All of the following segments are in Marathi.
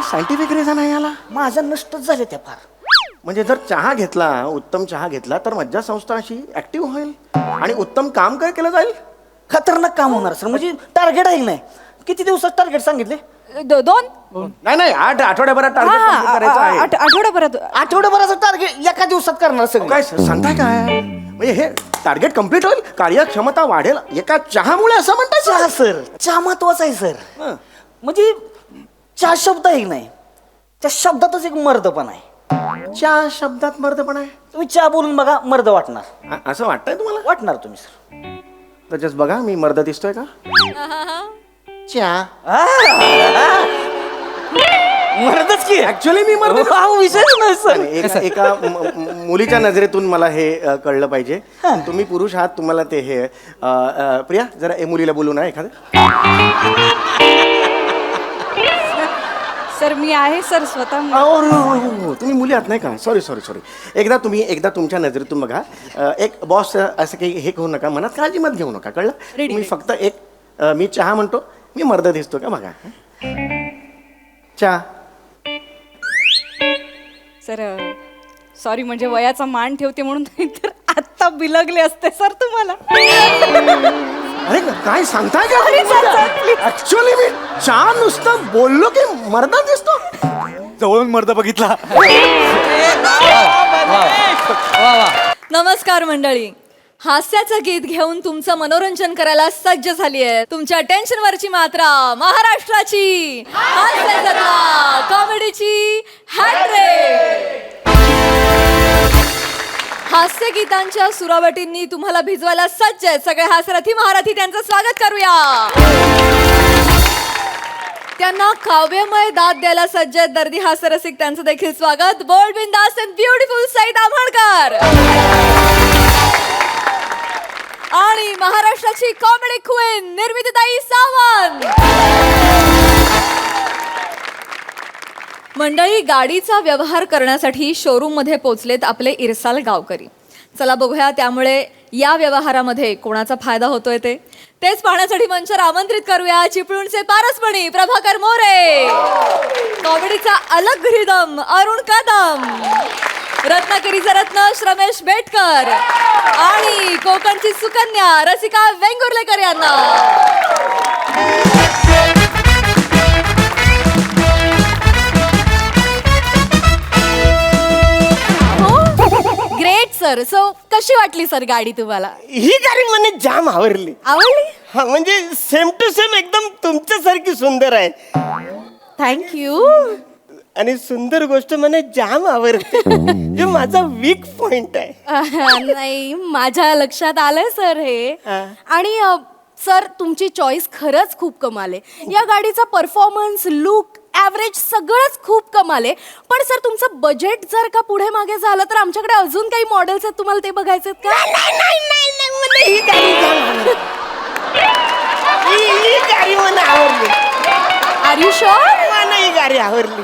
सायंटिफिक रिझन आहे याला. माझ्या नष्टच झाले त्या फार. म्हणजे जर चहा घेतला, उत्तम चहा घेतला तर मज्जासंस्था अशी ऍक्टिव्ह होईल आणि उत्तम काम काय केलं जाईल. खतरनाक काम होणार सर. म्हणजे टार्गेट आहे की नाही. किती दिवसात टार्गेट सांगितले? 2 नाही 8 आठवड्याभरात टार्गेट करायचं आहे. आठवड्याभरात. आठवड्याभराचं टार्गेट एका दिवसात करणार सगळं. काय सांगताय काय? म्हणजे हे टार्गेट कम्प्लीट होईल, कार्यक्षमता वाढेल एका चहामुळे असं म्हणताय सर? चहा सर, चहा महत्वाचा आहे सर. हं. म्हणजे चहा शब्द आहे की नाही, त्या शब्दातच एक मर्दपण आहे. चहा शब्दात मर्दपण आहे. तुम्ही चहा बोलून बघा, मर्द वाटणार. असं वाटतंय तुम्हाला? वाटणार तुम्ही सर. त्याच्याच बघा मी मर्द दिसतोय का? चहा मर्दच की ऍक्च्युअली मी मर्द हा विषयच नाही सर. एका मुलीच्या नजरेतून मला हे कळलं पाहिजे. तुम्ही पुरुष आहात, तुम्हाला ते हे प्रिया जरा मुलीला बोलू ना एखादं. सर मी आहे सर स्वतः. हो, तुम्ही मुली आहात नाही का? सॉरी. एकदा तुमच्या नजरेतून बघा. एक बॉस असं काही हे करू नका, मनात काळजी मत घेऊ नका, कळलं? तुम्ही फक्त मी चहा म्हणतो, मी मर्द दिसतो का बघा. चहा. सर सॉरी, म्हणजे वयाचा मान ठेवते म्हणून, नाही तर आत्ता बिलगले असते सर तुम्हाला. अरे काय सांगताय का? Sorry, sir. ऍक्च्युअली मी चहा नुसतं बोललो की मर्द दिसतो. जवळून मर्द बघितला. नमस्कार मंडळी. हास्याचं गीत घेऊन तुमचं मनोरंजन करायला सज्ज झाली आहे तुमच्या टेन्शनवरची मात्रा महाराष्ट्राची हास्यजत्रा, कॉमेडीची हॅट्रिक. हास्य गीतांच्या सुरावटींनी तुम्हाला भिजवायला सज्ज आहेत सगळे हास्यरथी महारथी. त्यांचं स्वागत करूया. त्यांना काव्यमय दाद द्यायला सज्ज आहेत दर्दी हास्यरसिक. त्यांचं देखील स्वागत. बोल्ड, बिंदास अँड ब्युटिफुल सईद आंबेडकर. आणि महाराष्ट्राची कॉमेडी क्वीन निर्मितीताई सावंत. मंडळी, गाडीचा व्यवहार करण्यासाठी शोरूम मध्ये पोहोचलेत आपले इरसाल गावकरी. चला बघूया त्यामुळे या व्यवहारामध्ये कोणाचा फायदा होतोय तेच पाहण्यासाठी मंचावर आमंत्रित करूया चिपळूणचे पारसमणी प्रभाकर मोरे, कॉमेडीचा अलग रिदम अरुण कदम, रत्नागिरीचा रत्न श्रमेश बेटकर आणि कोकणची सुकन्या रसिका वेंगुर्लेकर यांना. Great sir. सो कशी वाटली सर गाडी तुम्हाला? ही गाडी મને जाम आवडली. आवडली? हा म्हणजे सेम टू सेम एकदम तुमच्यासारखी सुंदर आहे. थँक्यू. आणि सुंदर गोष्ट મને जाम आवडते. जे माझा वीक पॉइंट आहे. नाही, माझ्या लक्षात आलंय सर हे. आणि सर तुमची चॉईस खरंच खूप कमाल आहे. या गाडीचा परफॉर्मन्स, लुक, ॲव्हरेज सगळंच खूप कमाल आहे. पण सर तुमचं बजेट जर का पुढे मागे झालं तर आमच्याकडे अजून काही मॉडेल्स आहेत, तुम्हाला ते बघायचे आहेत का? नाही मला ही गाडी जाम आवडली. ही गाडी मला आवडली. Are you sure? मला ही गाडी आवडली.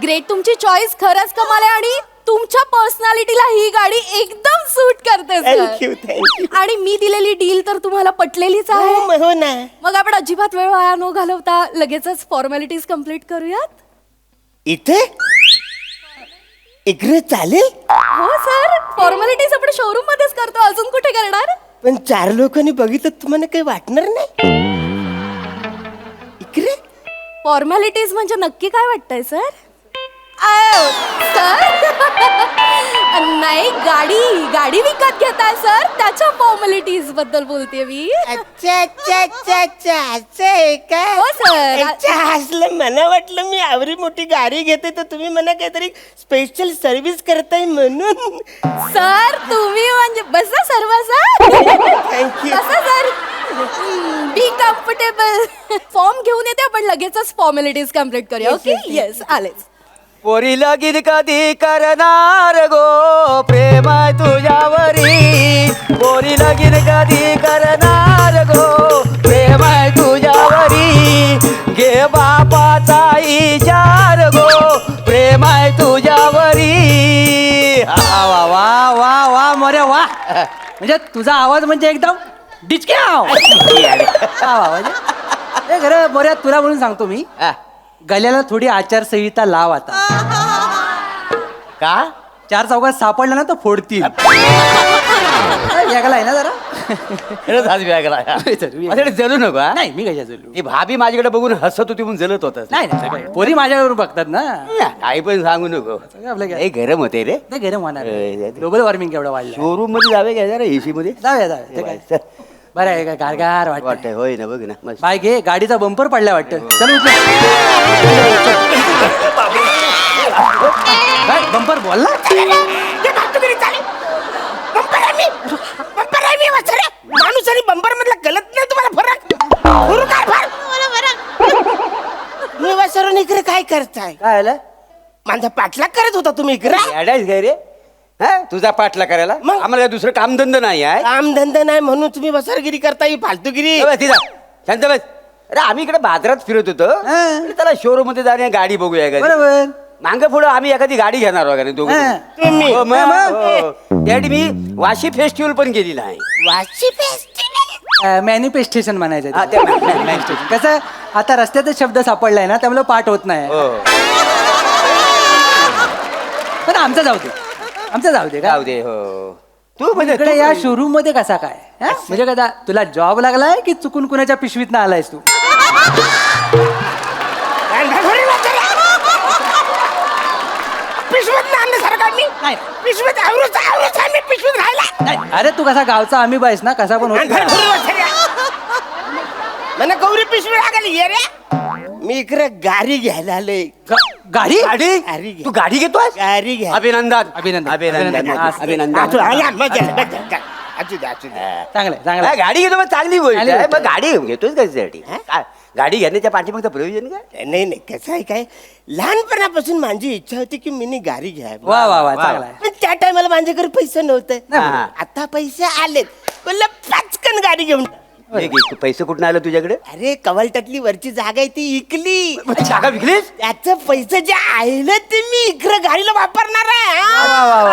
ग्रेट. तुमची चॉईस खरंच कमाल आहे आणि तुमच्या पर्सनॅलिटीला ही गाडी एकदम सूट करते थँक्यू. आणि मी दिलेली डील तर तुम्हाला पटलेलीच आहे. हो ना. मग आपण अजिबात वेळ वाया न घालवता लगेचच फॉर्मॅलिटीज कम्प्लीट करूयात. इथे इकडे चालेल? हो सर, फॉर्मॅलिटीज आपण शोरूम मध्येच करतो, अजून कुठे करणार? पण 4 लोकांनी बघितलं तुम्हाला काही वाटणार नाही? इकडे फॉर्मॅलिटीज म्हणजे नक्की काय वाटतंय सर? सर नाही, गाडी विकत घेताय सर, त्याच्या फॉर्मॅलिटीज बद्दल बोलते मी. अच्छा असं आहे का? हो सर. अच्छा, हसलं. मला वाटलं मी आवरी मोठी गाडी घेते तर तुम्ही मला काहीतरी स्पेशल सर्व्हिस करताय म्हणून. सर तुम्ही म्हणजे बसा सर्व सर. थँक्यू. बसा सर. Be comfortable. फॉर्म घेऊन येते, आपण लगेचच फॉर्मॅलिटीज कम्प्लीट करूया. ओके? येस, आलेच. पोरी लगीन कधी करणार गो, प्रेम आहे तुझ्यावरी. पोरी लगीन कधी करणार गो, प्रेम आहे तुझ्यावरी. घे बापाचा इचार गो, प्रेम आहे तुझ्यावरी. वा वा वा वा मोरे वा. म्हणजे तुझा आवाज म्हणजे एकदम डिचक्या. म्हणजे खरं मोऱ्या तुला म्हणून सांगतो मी, गल्याला थोडी आचारसंहिता लाव आता. का 4 चौकात सापडला ना तर फोडतील. वेगळा आहे ना जरा. खरंच हाच वेगळा आहे. माझ्याकडे जलू नको हा? नाही मी कशा चलू. ती भाभी माझ्याकडे बघून हसत होती म्हणून जलत होता. नाही नाही पोरी माझ्यावर बघतात ना. काही पण सांगू नको. आपलं काय? हे गरम होते रे. नाही गरम होणार ए, ग्लोबल वॉर्मिंग केवढं वाढलं. शोरूम मध्ये जावे का जरा एसी मध्ये जाऊया जाऊया ते काय बरं आहे का गारगार वाटत. वाटतंय होय ना बघ ना मस्त. बाय घे गाडीचा बंपर पडला वाटतं. चल बंपर बोलला. माणूस आणि बंपर मधला गलत नाही तुम्हाला फरक. मी वासरून इकडे काय करताय? काय आलं माझा पाठलाग करत होता तुम्ही इकडे. येडायच काय रे हा तुझा पाठला करायला मग? आम्हाला काय दुसरं कामधंदा नाही आहे कामधंदा नाही म्हणून तुम्ही वसरगिरी करताय फालतूगिरी. ए बस, तिथं. शांत बस. अरे आम्ही इकडे बाजारात फिरत होतो अरे त्याला शोरूम मध्ये जाणे गाडी बघूया का बरोबर. मांग पुढे आम्ही एखादी गाडी घेणार वगैरे दोघं. हा. तुम्ही हो, मग, हो. त्यासाठी मी वाशी फेस्टिवल पण केली नाही वाशी फेस्टिवल मॅनिफेस्टेशन म्हणायचं हा, ते. ते manifestation. कसं आता रस्त्यातच शब्द सापडलाय ना त्यामुळे पाठ होत नाही. हो. पण आमचं जाऊ दे आमचं जाऊ दे का जाऊ दे हो तू म्हणजे इकडे या शोरूम मध्ये कसा काय हा? म्हणजे कसा तुला जॉब लागलाय की चुकून कुणाच्या पिशवीत ना आलायस तू. पिशवीत आणण्यासारखा मी नाही. पिशवीत मी पिशवीत राहिला. अरे तू कसा गावचा आम्ही बायस ना कसा पण होत मला गौरी पिशवी लागली ये रे. मी इकडे गाडी घ्यायला आलोय. गाडी गाडी गाडी घे. तू गाडी घेतोय गाडी घ्या. अभिनंदन अभिनंदन. अभिनंदन अभिनंदन. अभिनंदन असू दे, असू दे. चांगलंय चांगलं हा, गाडी घेतो मग चांगली गोष्ट चांगली आहे गोष्ट मग गाडी घेतोय कशासाठी काय? गाडी घेण्याच्या पाठीमागचं प्रयोजन काय नाही नाही कसं आहे काय लहानपणापासून माझी इच्छा होती की मी गाडी घ्यावी. वा वा वा चांगलाय. पण त्या टायमाला माझ्याकडे पैसे नव्हते. हा. आता पैसे आलेत बोललं पचकन गाडी घेऊन. हे घे, तू पैसे कुठून आलं तुझ्याकडे अरे कवलटतली वरची जागा आहे ती इकली. जागा विकलीस त्याचं पैसे जे आले ते मी इकडे गाडीला वापरणार आहे.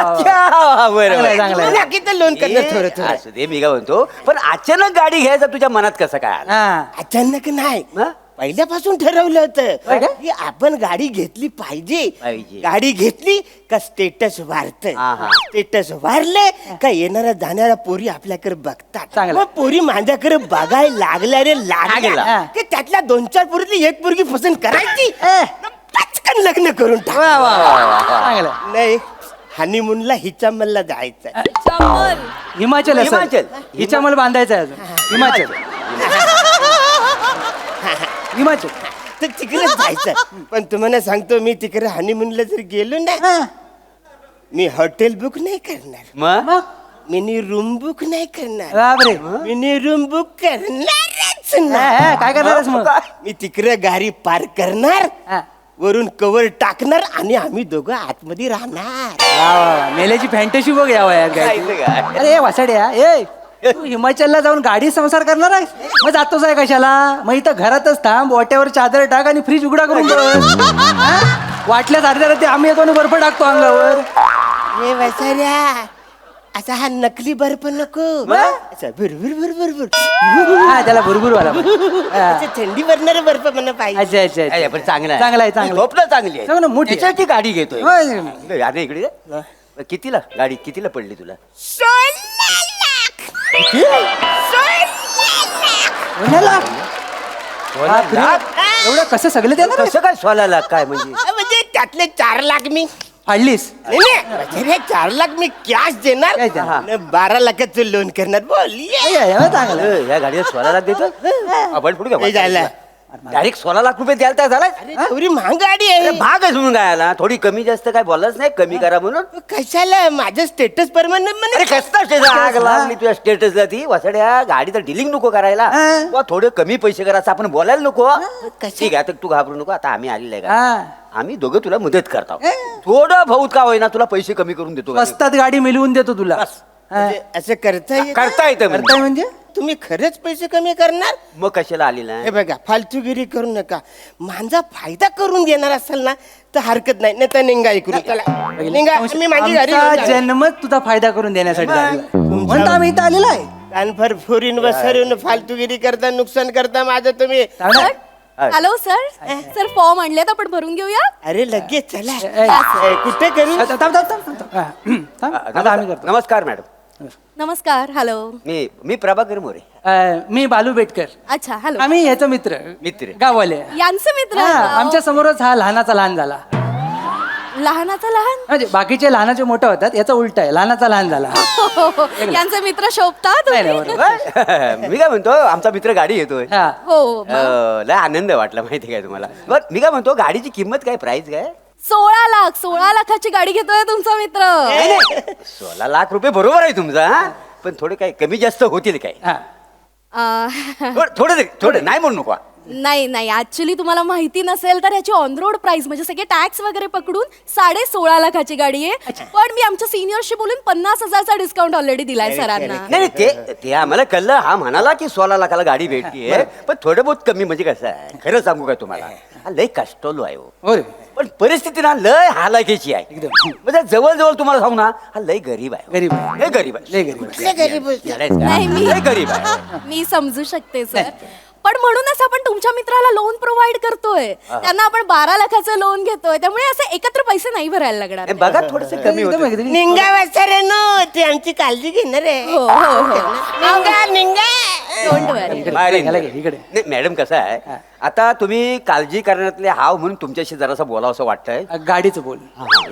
अच्छा, बरं, चांगलंय, बरं. चांगलंय. मला किती लोन करणार थोडं ए, थोडं. असू दे मी काय म्हणतो पण अचानक गाडी घ्यायचा तुझ्या मनात कसं काय आलं हा अचानक नाही हा? पहिल्यापासून ठरवलं होय होतं का? की आपण गाडी घेतली पाहिजे. पाहिजे. गाडी घेतली का स्टेटस वाढत. हा, हा. स्टेटस वाढले का येणाऱ्या जाणाऱ्या पोरी आपल्याकडे बघतात. चांगलं. मग पोरी माझ्याकडे बघायला लागल्या रे लागल्या लागला. की त्यातल्या 2-4 पोरीतली एक पोरगी पसंत करायची. मग पटकन लग्न करून टाक. वा वा वा चांगलं. नाही हनीमूनला हिचामलला जायचं. चमल. हिमाचल असेल. हिमाचल. हिच्या मला बांधायचं आहे अजून. हिमाचल हिमाचल तर तिकडे जायचं. पण तुम्हाला सांगतो मी तिकडे हनीमूनला जर गेलो ना मी हॉटेल बुक नाही करणार. मग मिनी रूम बुक नाही करणार. बापरे. मिनी रूम बुक करणारच हा, नाही. हा, काय करणारच मग मी तिकडे गाडी पार्क करणार हा. वरून कवर टाकणार आणि आम्ही दोघं आतमध्ये राहणार. वा, वा, वा. मेल्याची फॅन्टसी बघ या वयात काय. जायचं काय? अरे वासाड्या ए तू हिमाचलला जाऊन गाडी संसार करणार आहेस मग जातोच आहे कशाला मग इथं घरातच थांब वाट्यावर चादर टाक आणि फ्रीज उघडा करून बस. हा? वाटल्यास अर्ध्या रात्री आम्ही येतो आणि बर्फ टाकतो अंगावर. हे वैसाऱ्या असा हा नकली बर्फ नको. असा भुरभुर भुरभुर भुर हा त्याला भुरभुर वाला हा. असं थंडी भरणारे बर्फ मला पाहिजे. अच्छा अच्छा अरे, अच्छा. पण चांगलं आहे चांगलं आहे, चांगलं आहे. स्वप्न चांगली आहे चांगलं, मोठी आहे. त्याच्यासाठी गाडी घेतोय होय. अरे इकडे ये. कितीला गाडी कितीला पडली तुला 16 लाख. कोणाला? बापरे. एवढं कसं सगळं देणार कसं काय 16 लाख काय म्हणजे म्हणजे त्यातले 4 लाख मी फाडलीस नाही, नाही. अरे 4 लाख मी कॅश देणार Cash देणार. आणि 12 लाखाचं लोन करणार. बोल ये. चांगलं ए, या गाडीला 16 लाख देतो आपण पुढे हे झालं. डायरेक्ट 16 लाख रुपये द्यायला तयार झाला अरे एवढी महाग गाडी आहे. भाग आहे म्हणून काय आला थोडी कमी जास्त काय बोललाच नाही कमी करा म्हणून कशाला माझं स्टेटस परमानंट अरे म्हणे. कसला स्टेटस आग लागली तुझ्या स्टेटसला ती वसाड्या गाडीचं डिलिंग नको करायला बुवा, थोडं कमी पैसे करायचं आपण बोलायला नको ठीक आहे आता तू घाबरू नको आता आम्ही आलेलं आहे का हा. आम्ही दोघं तुला मदत करतो थोडं बहुत का होईना तुला पैसे कमी करून देतो स्वस्तात गाडी मिळवून देतो तुला. हा. म्हणजे असं करता येत. करता येतं म्हणजे. करताय म्हणजे तुम्ही खरंच पैसे कमी करणार. मग कशाला आलेला हे बघा फालतूगिरी करू नका. माझा फायदा करून देणार असेल ना तर हरकत नाही नाही तर निघा इकडून. चला निघा. मी माझी गाडी घेऊन आमचा जाणार. जन्मच तुझा फायदा करून देण्यासाठी झालेला आहे. म्हणून तर आम्ही इथं आलेलो आहे. कानफर फोरीन वसरून फालतूगिरी करता नुकसान करता माझं तुम्ही. चांगलं आहे. हॅलो सर सर फॉर्म आणलेत आपण भरून घेऊया. अरे लगेच चला ए, कुठे करू थांब, थांब, थांब, थांब, थांब. थांब. आता आम्ही करतो. नमस्कार मॅडम. नमस्कार हॅलो. मी प्रभाकर मोरे. मी बालू बेटकर. अच्छा हॅलो. आम्ही याचा मित्र मित्र. गाववाले. यांचे मित्र हा, आहेत. आमच्या समोरच हा लहानाचा लहान झाला. लहानाचा लहान. म्हणजे बाकीचे लहानाचे मोठे होतात, याचा उलटा आहे, लहानाचा लहान झाला. यांचे मित्र शोभतात. नाही, नाही, बरोबर. मी काय म्हणतो आमचा मित्र गाडी येतोय. हा. हो लय आनंद वाटला माहिती काय तुम्हाला. बरं मी काय म्हणतो गाडीची किंमत काय प्राइस काय. 16 लाखाची गाडी घेतोय तुमचा मित्र. 16 लाख रुपये बरोबर आहे तुमचा हा? पण थोडे काय कमी जास्त होतील काय. हा. थोडं नाही म्हणू नको. नाही ऍक्च्युली तुम्हाला माहिती नसेल तर याची ऑन रोड प्राइस म्हणजे सगळे टॅक्स वगैरे पकडून 16.5 लाखाची गाडी आहे. पण मी आमच्या सिनियरशी बोलून 50,000चा डिस्काउंट ऑलरेडी दिलाय सरांना. नाही ते आम्हाला कळलं. हा म्हणाला की 16 लाखाला गाडी भेटतीये. पण थोडं बहुत कमी म्हणजे कसं आहे खरं सांगू का तुम्हाला हा लय कष्टलो आहे हो. होय. पण परिस्थिती ना लय हालाकीची आहे. म्हणजे जवळ तुम्हाला सांगू ना हा लय गरीब आहे. गरीब आहे. लय गरीब आहे. लय गरीब आहे. कुठले गरीब होते? नाही मी लय गरीब आहे. मी समजू शकते सर. पण म्हणूनच आपण तुमच्या मित्राला लोन प्रोव्हाइड करतोय. त्यांना आपण 12 लाखाचं लोन घेतोय. त्यामुळे असे एकत्र पैसे नाही भरायला लागणार. हे बघा थोडस कमी एकदम होतं. एकदम. निंगा वाचाऱ्यानो ते आमची काळजी घेणार आहे. निंगा निंगा डोंट वरी. अरे, घ्यायला घे, इकडे. नाही, मॅडम कसं आहे आता तुम्ही काळजी करण्यातले हाव म्हणून तुमच्याशी जरासं बोलावं असं वाटतंय. गाडीचं बोल.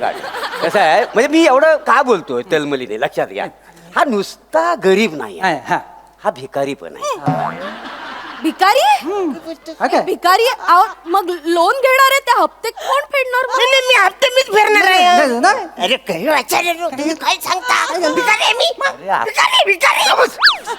गाडी कसं आहे म्हणजे मी एवढं का बोलतोय तलमलीने लक्षात घ्या. हा नुसता गरीब नाही आहे. हा. हा भिकारी पण आहे. भिकारी हा काय? भिकारी मग लोन घेणार आहे ते हप्ते कोण फेडणार मग? नाही, मी हप्ते मीच फेरणार आहे. नाही, नाही. अरे काही वाचाऱ्यानो तुम्ही काय सांगता भिकारी आहे मी. अरे, आ- भिकारी भिकारी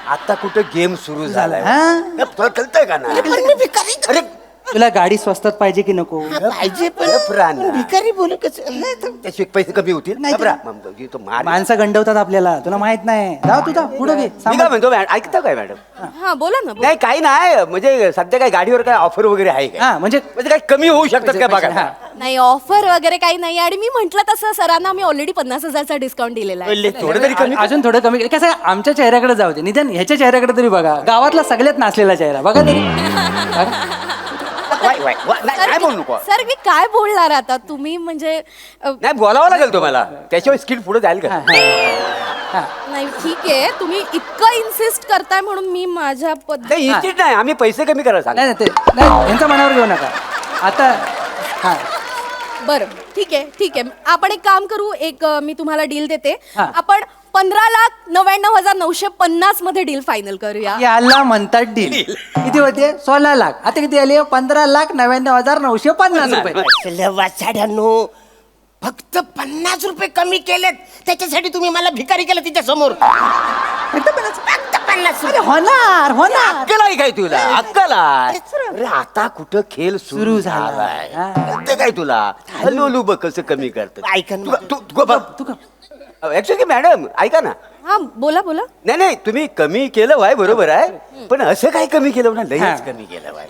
आता कुठं गेम सुरू झालाय. हा? तुला कळतंय का ना. पण मी भिकारी अरे तुला गाडी स्वस्तात पाहिजे की नको. पाहिजे प्राण. पण भिकारी बोलू कसं. त्याचे पैसे कमी होतील. नाही तर- घबरा. मग तो मार. माणसं गंडवतात आपल्याला, तुला माहित नाही. जाऊ तुझा पुढे घे. मी काय म्हणतो ऐकता काय मॅडम. हा बोला ना बोला. नाही काही नाही म्हणजे सध्या काय गाडीवर काय ऑफर वगैरे आहे काय. हा म्हणजे म्हणजे काय कमी होऊ शकतात काय बघा. हा. नाही ऑफर वगैरे काही नाही. आणि मी म्हंटल तसं सरांना मी ऑलरेडी 50,000चा डिस्काउंट दिलेला आहे. थोडं तरी कमी. अजून थोडं कमी. कसं आहे, आमच्या चेहऱ्याकडे जाऊ दे, निदान ह्याच्या चेहऱ्याकडे तरी बघा. गावातला सगळ्यात नाचलेला चेहरा बघा तरी. नाही बोलू नको. सर मी काय बोलणार आता तुम्ही म्हणजे नाही बोलावं लागेल तुम्हाला त्याशिवाय स्किल पुढे जाईल का. नाही ठीक आहे तुम्ही इतकं इन्सिस्ट करताय म्हणून मी माझ्या नाही इन्स्टिट नाही आम्ही पैसे कमी करायला सांग. नाही नाही, ते नाही, यांच्या मनावर घेऊ नका आता. हा. बरं ठीक आहे आपण एक काम करू. मी तुम्हाला डील देते. हा. आपण 15,99,950 मध्ये डील फायनल करूया. याला म्हणतात डील. किती होते? 16 लाख. आता किती आले? 15,99,950 रुपये. असल्या वाचाड्यानो फक्त 50 रुपये कमी केलेत त्याच्यासाठी तुम्ही मला भिकारी केलं तिच्या समोर. फक्त 50 अरे होणार होणार. अक्कल आहे काय तुला अक्कल आहे. अरे आता कुठं खेळ सुरू सुरू झाला. झालाय. हा. कळतं काय तुला हल्लू बघ कसं कमी करत. ऐका ना. तू का? ऍक्च्युअली मॅडम ऐका ना. हा बोला नाही तुम्ही कमी केलं वाय बरोबर आहे. पण असं काय कमी केलं ना हा. लयच कमी केलं वाय.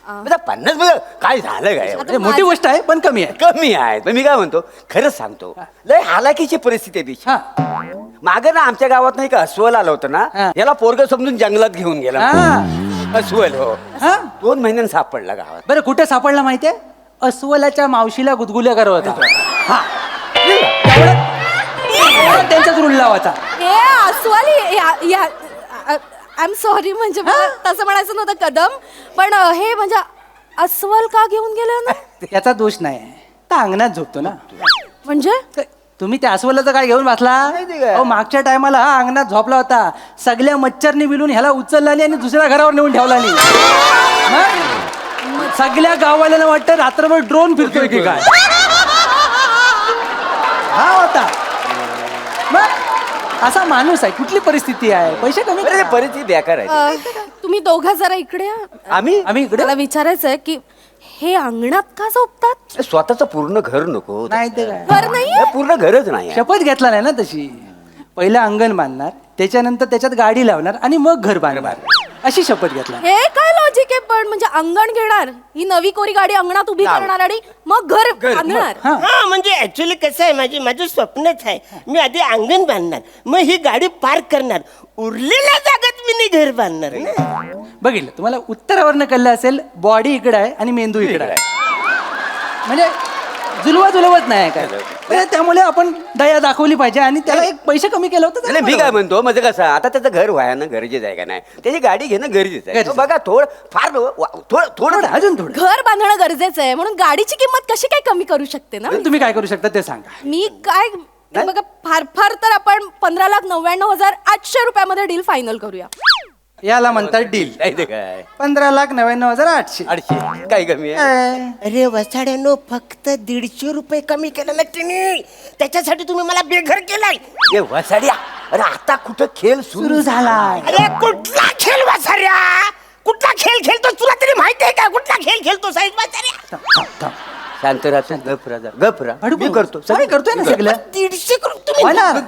म्हणजे 50 बघ काय झालं काय अरे, मोठी गोष्ट आहे पण कमी आहे. कमी आहे. पण मी काय म्हणतो खरंच सांगतो लय हालाकीची परिस्थिती आहे तिची. हा. मागं ना आमच्या गावात नाही का अस्वल आलं होतं ना. हा. याला पोरग समजून जंगलात घेऊन गेला. हा. अस्वल हो हा? 2 महिन्यांनी सापडला गावात. बरं कुठे सापडला माहितीये? अस्वलाच्या मावशीला गुदगुल्या करत होता. हा. एवढं त्यांच्याच रुल्ला होता. हे अस्वाली आय एम सॉरी म्हणजे मला तसं म्हणायचं नव्हतं कदम. पण हे म्हणजे अस्वल का घेऊन गेलं ना. याचा दोष नाही. तर अंगणात झोपतो ना. म्हणजे तुम्ही त्या अस्वलाचं काय घेऊन बसला? माहिती काय? अहो, मागच्या टायमाला हा अंगणात झोपला होता. सगळ्या मच्छरनी मिळून ह्याला उचलला आणि दुसऱ्या घरावर नेऊन ठेवला. सगळ्या गाववाल्याला वाटतं रात्रभर ड्रोन फिरतोय की काय. हा होता. मग असा माणूस आहे. कुठली परिस्थिती आहे? पैसे कमी अरे करा. परिस्थिती बेकार आहे. तुम्ही दोघा जरा इकडे या. आम्ही इकडे मला विचारायचं आहे की हे अंगणात का झोपतात? स्वतःच पूर्ण घर नको. नाही ते काय. घर नाही हे पूर्ण घरच नाही आहे. शपथ घेतला नाही ना तशी. पहिलं अंगण बांधणार, त्याच्यानंतर त्याच्यात गाडी लावणार आणि मग घर बांधणार, अशी शपथ घेतला. हे काय लॉजिक आहे पण म्हणजे अंगण घेणार ही नवी कोरी गाडी अंगणात उभी करणार आणि मग घर बांधणार. हा. हा म्हणजे ऍक्च्युली कसं आहे माझं स्वप्नच आहे. मी आधी अंगण बांधणार मग ही गाडी पार्क करणार उरलेल्या जागेत मी तिन्ही घर बांधणार ना. बघितलं तुम्हाला उत्तरावरनं कळलं असेल, बॉडी इकडे आहे आणि मेंदू इकडे आहे. म्हणजे जुलवत नाही काय. तर त्यामुळे आपण दया दाखवली पाहिजे आणि त्याला एक पैसे कमी केलं होतं नाही, मी काय म्हणतो म्हणजे कसं आता त्याचं घर व्हायला गरजेचं आहे का नाही, त्याची गाडी घेणं गरजेचं आहे. गरजेचं. बघा थोडं थोडं अजून थोडं. घर बांधणं गरजेचं आहे म्हणून गाडीची किंमत कशी काय कमी करू शकते ना तुम्ही काय करू शकता ते सांगा. मी काय बघा फार तर आपण 15,99,800 रुपयामध्ये डील फायनल करूया. याला म्हणतात डील. नाही ते काय 15,99,800. 800 काही कमी आहे. अरे वसाड्यानो, फक्त 150 रुपये कमी केलं ना तिने, त्याच्यासाठी तुम्ही मला बेघर केलाय. ए वसाड्या, अरे आता कुठं खेळ सुरू झाला? अरे कुठला खेळ वसाड्या, कुठला खेळ खेळतो तुला तरी माहिती आहे का? कुठला खेळ खेळतो साहेब वसाड्या? शांत राहा, गप राहा. मी करतो सगळे करतोय ना सगळं. 150 होणार.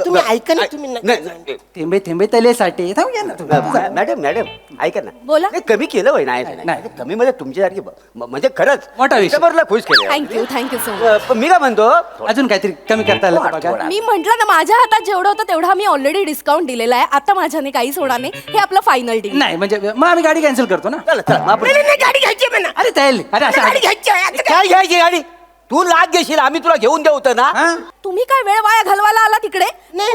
तुम्ही ऐका ना, तुम्ही नाही, नका. नाही. थेंबे थेंबे तले साठे. थांब घ्या ना तुम्ही. मॅडम ऐका ना. बोला. नाही, कमी केलं होय नाही नाही. कमी म्हणजे तुमच्यासारखी म्हणजे खरंच मोठा विषय. कस्टमरला खुश केलं. Thank you so much. पण मी काय म्हणतो, अजून काहीतरी कमी करता आलं तर बघा. मी म्हंटल ना माझ्या हातात जेवढं होतं तेवढा मी ऑलरेडी डिस्काउंट दिलेला आहे. आता माझ्याने काहीच होणार नाही. हे आपलं फायनल डील. नाही म्हणजे मग आम्ही गाडी कॅन्सल करतो ना. चला मग आपण नाही, नाही, गाडी घ्यायची आहे म्हणा. अरे तयारी. अरे गाडी अशा घ्यायची आहे. आता काय घ्यायची गाडी? तू लाग घेशील, आम्ही तुला घेऊन देऊ होतं ना. हा? तुम्ही काय वेळ वाया घालवायला आला तिकडे? नाही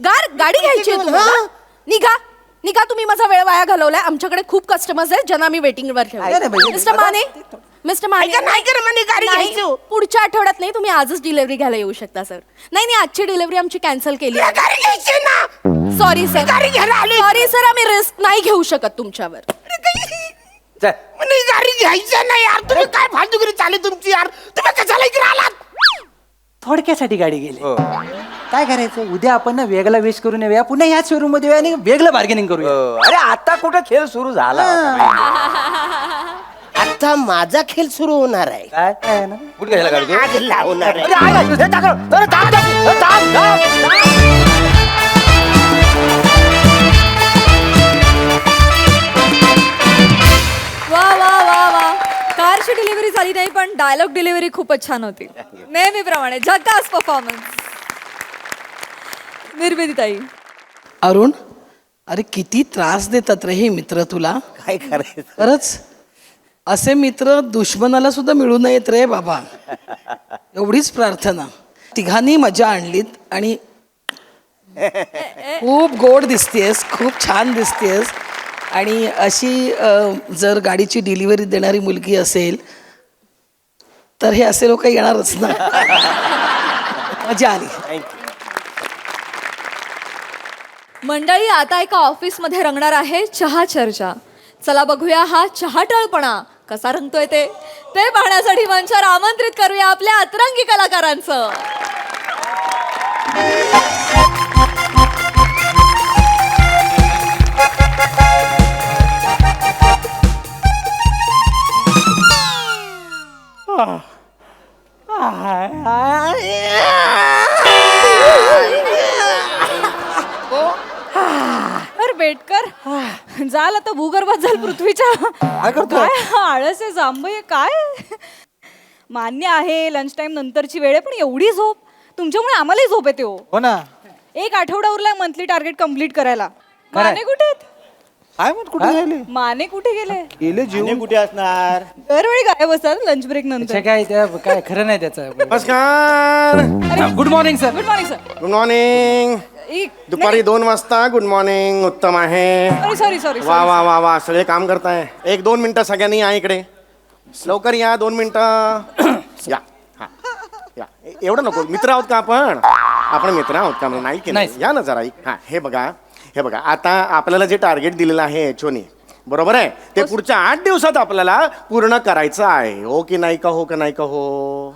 गाडी घ्यायची आहे तुम्हाला? हा. निघा तुम्ही माझा वेळ वाया घालवलाय. आमच्याकडे खूप कस्टमर्स आहेत ज्यांना मी वेटिंग वर अरे बाई, ठेवले. मिस्टर माने ऐका, नाही करा म्हणे गाडी नाही, घ्यायची हो. पुढच्या आठवड्यात नाही, तुम्ही आजच डिलिव्हरी घ्यायला येऊ शकता सर. नाही आजची डिलिव्हरी आमची कॅन्सल केली. गाडी घ्यायची आहे ना. Sorry sir. गाडी घ्यायला आली. सॉरी सर, आम्ही रिस्क नाही घेऊ शकत तुमच्यावर. चल. म्हणे गाडी घ्यायची नाही यार. तुम्ही काय फालतूगिरी चालली तुमची यार. तुम्ही कशाला इकडे आलात? थोडक्यासाठी गाडी गेली. हो. काय करायचं, उद्या आपण ना वेगळा वेश करून येऊया, पुन्हा याच शोरूम मध्ये येऊया आणि वेगळं बार्गेनिंग करूया. अरे आता कुठं खेळ सुरू झाला? आता माझा खेळ सुरू होणार आहे. काय काय ना? कुठे घ्यायला गाडी तू? आज लावणार आहे. अरे आहे, आहे. हे टाकलं. अरे थांब. वा कारची डिलिव्हरी झाली नाही पण डायलॉग डिलिव्हरी खूपच छान होती. नेहमीप्रमाणे झकास परफॉर्मन्स. निर्मितीताई. अरुण, अरे किती त्रास देतात रे हे मित्र तुला. काय करायचं? खरंच असे मित्र दुश्मनाला सुद्धा मिळू नयेत रे बाबा. एवढीच प्रार्थना. तिघांनी मजा आणलीत आणि खूप गोड दिसतेस, खूप छान दिसतेस. आणि अशी जर गाडीची डिलिव्हरी देणारी मुलगी असेल तर हे असे लोक येणारच ना. मजा आली. मंडळी, आता एका ऑफिसमध्ये रंगणार आहे चहा चर्चा. चला बघूया हा चहाटळपणा कसा रंगतोय ते पाहण्यासाठी मंचावर आमंत्रित करूया आपल्या अतरंगी कलाकारांचं. बेटकर जाल आता भूगर्भात जाल पृथ्वीच्या. काय आळस आहे, जांभई आहे काय. मान्य आहे लंच टाइम नंतरची वेळ आहे, पण एवढी झोप तुमच्यामुळे आम्हालाही झोप येते. हो ना. एक आठवडा उरलाय मंथली टार्गेट कम्प्लीट करायला. माने कुठे आहेत? माने कुठे गेले? कुठे असणार? दरवेळी गायब असतात लंच ब्रेक नंतर. काय काय खरं नाही त्याचं. नमस्कार. Good morning sir. Good morning sir. Good morning. दुपारी 2 वाजता गुड मॉर्निंग उत्तम आहे. सॉरी वा वा वा वा सगळे काम करताय. 1-2 मिनिटं सगळ्यांनी या इकडे. लवकर या. 2 मिनिटं या. हा या. एवढं नको. मित्र आहोत का आपण मित्र आहोत का? नाही की नाही? या ना जरा. हा हे बघा आता आपल्याला जे टार्गेट दिलेलं आहे एचओने, बरोबर आहे, ते पुढच्या 8 दिवसात आपल्याला पूर्ण करायचं आहे. हो की नाही का? हो का नाही का? हो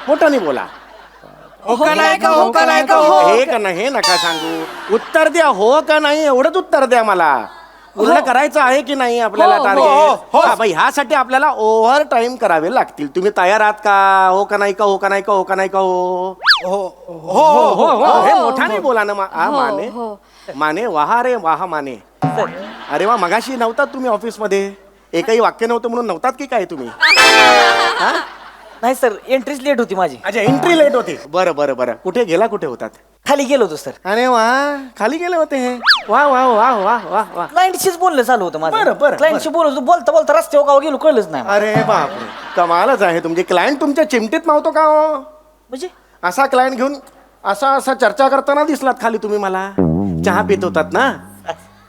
मोठ्याने बोला. हो का नाही का? हो का नाही का? हो. हे का नाही हे नका सांगू. उत्तर द्या. हो का नाही एवढंच उत्तर द्या मला. पूर्ण करायचं आहे की नाही आपल्याला टार्गेट? ह्यासाठी आपल्याला ओव्हर टाइम करावे लागतील. तुम्ही तयार आहात का? हो का नाही का? हो का नाही का? हो का नाही का? हो हे मोठ्याने बोला ना. माने वाहा रे वाहा माने. अरे वा, मगाशी नव्हतात तुम्ही ऑफिस मध्ये? एकही वाक्य नव्हतं म्हणून नव्हतात की काय तुम्ही? नाही सर, एंट्रीच लेट होती माझी. अच्छा, एंट्री लेट होती. बरं कुठे कुठे होतात? खाली गेलो होतो सर. अरे वा, खाली गेले होते हे. वा वा वा वा वा वा. क्लायंटशीच बोलणं चालू होतं बरं, माझं बरं, क्लायंटशी बोलत बोलता बोलता रस्त्यावर गाव गेलो कळलंच नाही मला. अरे बापरे, कमालच आहे तुमची. क्लायंट तुमच्या चिमटीत मावतो का हो? म्हणजे असा क्लायंट घेऊन असा चर्चा करताना दिसलात खाली तुम्ही मला. चहा पित होतात ना.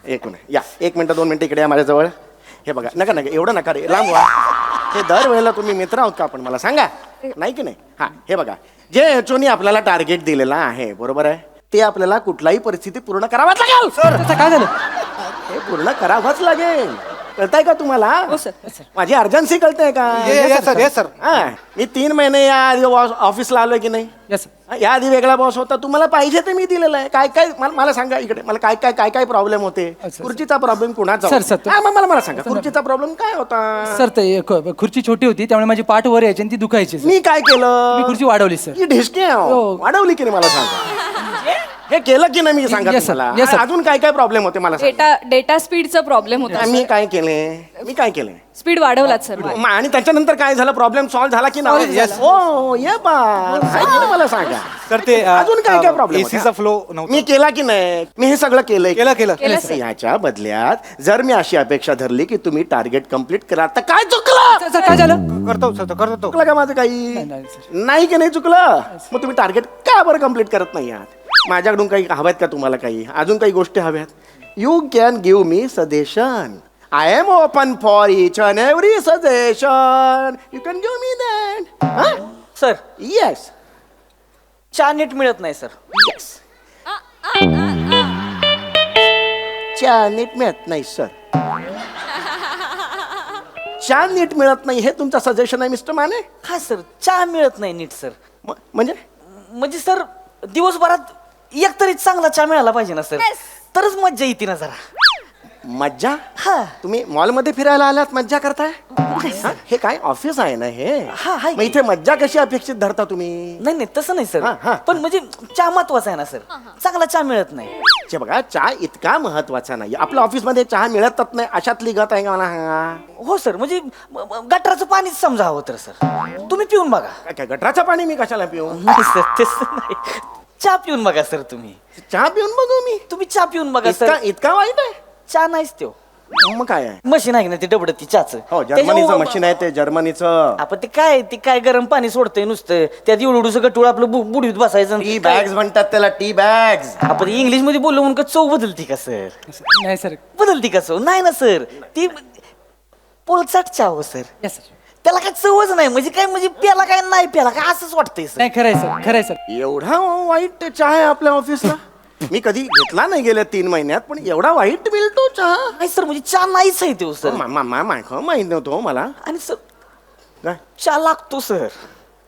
एक मिनिट या, 1 मिनिट 2 मिनिटं इकडे या माझ्याजवळ. हे बघा, नका नका एवढं नका रे, लांब व्हा. हे दरवेळेला तुम्ही मित्र आहोत का आपण, मला सांगा. नाही की नाही? हा, हे बघा, जे एचओनी आपल्याला टार्गेट दिलेलं आहे, बरोबर आहे, ते आपल्याला कुठलाही परिस्थिती पूर्ण करावाच लागेल. सर काय झालं? हे पूर्ण करावंच लागेल. कळताय का तुम्हाला? माझी अर्जन्सी कळते का? Yes sir. हा, मी 3 महिने या आधी ऑफिसला आलोय की नाही? येस या आधी वेगळा बॉस होता. तुम्हाला पाहिजे ते मी दिलेलं आहे. काय काय मला सांगा इकडे, मला काय प्रॉब्लेम होते? खुर्चीचा प्रॉब्लेम कुणाचा सर, होता? सर, हा, मला सांगा, खुर्चीचा प्रॉब्लेम काय होता? सर ते खुर्ची छोटी होती त्यामुळे माझी पाठ वर यायची आणि ती दुखायची सर. मी काय केलं? मी खुर्ची वाढवली सर. ही ढिसके हो. वाढवली की नाही मला सांगा. हे केलं की नाही मी सांगा Yes, sir. तुम्हाला. Yes, sir. अजून काय काय प्रॉब्लेम होते मला सांगा. डेटा स्पीडचा प्रॉब्लेम होता मी काय केले? स्पीड वाढवलात सर. आणि त्याच्यानंतर काय झालं? प्रॉब्लेम सॉल्व्ह झाला की नाही? हो, ये बा, काय केलं मला सांगा. तर ते अजून काय प्रॉब्लेम? एसीचा फ्लो नव्हता. मी केला की नाही? मी हे सगळं केलंय. केलं. याच्या बदल्यात जर मी अशी अपेक्षा धरली की तुम्ही टार्गेट कम्प्लीट करा, तर काय चुकलं? सर काय झालं? करतो चुकलं का माझं काही? नाही, नाही की नाही चुकलं? मग तुम्ही टार्गेट का बरं कम्प्लीट करत नाही आहात? माझ्याकडून काही हव्यात का तुम्हाला? काही अजून काही गोष्टी हव्यात? You can give me suggestion. I am open for each and every suggestion. You can give me that. Sir yes चहा नीट मिळत नाही सर. येस. चहा नीट मिळत नाही सर. चहा नीट मिळत नाही हे तुमचं सजेशन आहे मिस्टर माने? हा सर, चहा मिळत नाही नीट सर. म्हणजे म्हणजे सर दिवसभरात एक तरी चांगला चहा मिळाला पाहिजे ना सर, तरच मज्जा येते ना जरा. मज्जा? हा तुम्ही मॉलमध्ये फिरायला आलात, मज्जा करताय? हा? हे काय ऑफिस आहे ना हे? हा, आहे. मग इथे मज्जा कशी अपेक्षित धरता तुम्ही? नाही नाही तसं नाही हा, हा. सर, पण म्हणजे चहा महत्वाचा आहे ना सर. चांगला चहा मिळत नाही. चे बघा, चहा इतका महत्वाचा नाही. आपल्या ऑफिसमध्ये चहा मिळतच नाही अशातली गत आहे का मला सांगा? हो सर, म्हणजे गटराचं पाणीच समजा हवं तर सर. तुम्ही पिऊन बघा. काय गटराचं पाणी मी कशाला पिऊ? नाही सर तसं नाही, चहा पिऊन बघा सर. तुम्ही चहा पिऊन बघू मी? तुम्ही चहा पिऊन बघा इतका सर. इतका वाईट आहे? चहा नाहीच तो मग काय आहे? मशीन आहे ना ते डबड ती चहाचं. हो, जर्मनीचं मशीन आहे ते, जर्मनीचं. आपण ते काय गरम पाणी सोडतंय नुसतं, त्यात एवढं गटूळ आपलं बुडीत बसायचं. टी बॅग्स म्हणतात त्याला, टी बॅग्स. आपण इंग्लिश मध्ये बोललो म्हणून का चव बदलती का सर? नाही सर. बदलती का चव? नाही ना सर, ती पोलचाट चहा हो सर. Yes sir. त्याला काय चवच नाही. म्हणजे काय, म्हणजे प्याला काय नाही प्याला काय असंच वाटतंय सर. नाही खरंय सर. एवढा वाईट चहा आहे आपल्या ऑफिसला? मी कधी घेतला नाही गेल्या 3 महिन्यात, पण एवढा वाईट मिळतो चहा? नाही सर, म्हणजे चहा नाहीच आहे तो सर. माहित नव्हतं मला. आणि सर काय? चहा लागतो सर,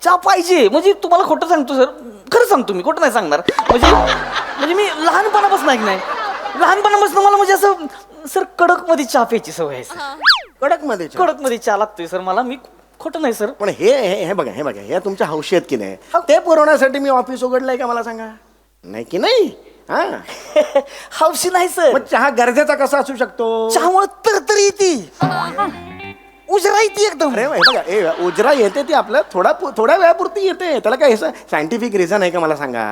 चहा पाहिजे. म्हणजे तुम्हाला खोटं सांगतो सर, खरं सांगतो मी, खोटं नाही सांगणार. म्हणजे मी लहानपणापासून नाही मला म्हणजे असं सर कडक मध्ये चहा प्यायची सवय आहे सर. कडक मध्ये चहा लागतोय सर मला. मी खोटं नाही सर. पण हे बघा हे तुमच्या हौशी आहेत की नाही, ते पुरवण्यासाठी मी ऑफिस उघडलंय का मला सांगा? नाही की नाही? हा. हौशी नाही सर. मग चहा गरजेचा कसा असू शकतो? चहामुळे तरतरी येते, उजरा येते एकदम. अरे हे बघा, उजरा येते ती आपलं थोड्या वेळापुरती येते. त्याला काय सायंटिफिक रिझन आहे का मला सांगा?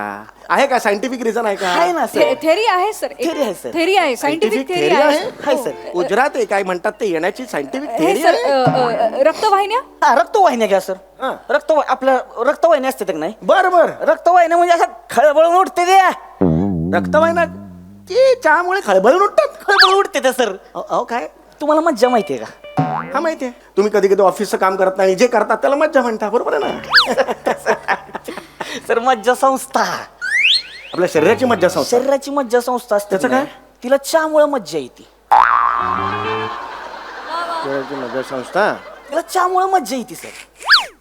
आहे का सायंटिफिक रिझन आहे आहे का? ना सर. थेरी आहे सर. Theory आहे सर. थेरी आहे, सायंटिफिक थेरी theory आहे. आहे सर. उजरा ते काय म्हणतात ते येण्याची सायंटिफिक हे थेरी सर आहे. रक्तवाहिन्या. हा, रक्तवाहिन्या घ्या सर. हा. आपल्या रक्तवाहिन्या असते का नाही? बर रक्तवाहिन्या म्हणजे असं खळबळून उठते त्या. रक्तवाहिन्या ते चहामुळे खळबळून उठतात. खळबळून उठते त्या सर. अहो काय? तुम्हाला मज्जा माहितीये का? हा माहितीये. तुम्ही कधी कधी ऑफिसचं काम करत नाही, जे करतात त्याला मज्जा म्हणता, बरोबर आहे ना? सर मज्जा संस्था, आपल्या शरीराची मज्जा संस्था. शरीराची मज्जा संस्था असते. त्याचं काय? तिला चहामुळे मज्जा येते. शरीराची मज्जा संस्था, तिला चहामुळे मज्जा येते सर.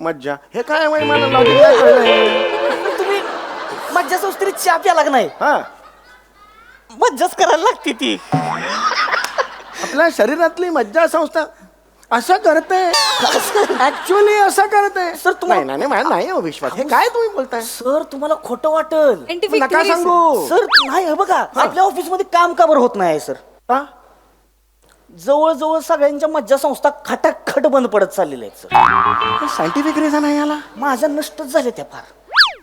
मज्जा हे काय आहे? मला logic नाही कळलंय. तुम्ही मज्जा संस्थेला चहा प्याला का नाही? हा, मज्जाच करायला लागते ती. आपल्या शरीरातली मज्जा संस्था असं करते, ऍक्च्युअली असं करते. सर, तुम्हाला- नाही मला नाही हो विश्वास. हे काय तुम्ही बोलताय? सर तुम्हाला खोटं वाटल. सायंटिफिक नका सांगू. सर नाही, हे बघा आपल्या ऑफिस मध्ये काम का बरं होत नाही सर? हा? जवळजवळ सगळ्यांच्या मज्जा संस्था खटाखट बंद पडत चाललेल्या आहेत सर. सायंटिफिक रिझन आहे याला? माझ्या नष्टच झाल्या त्या फार.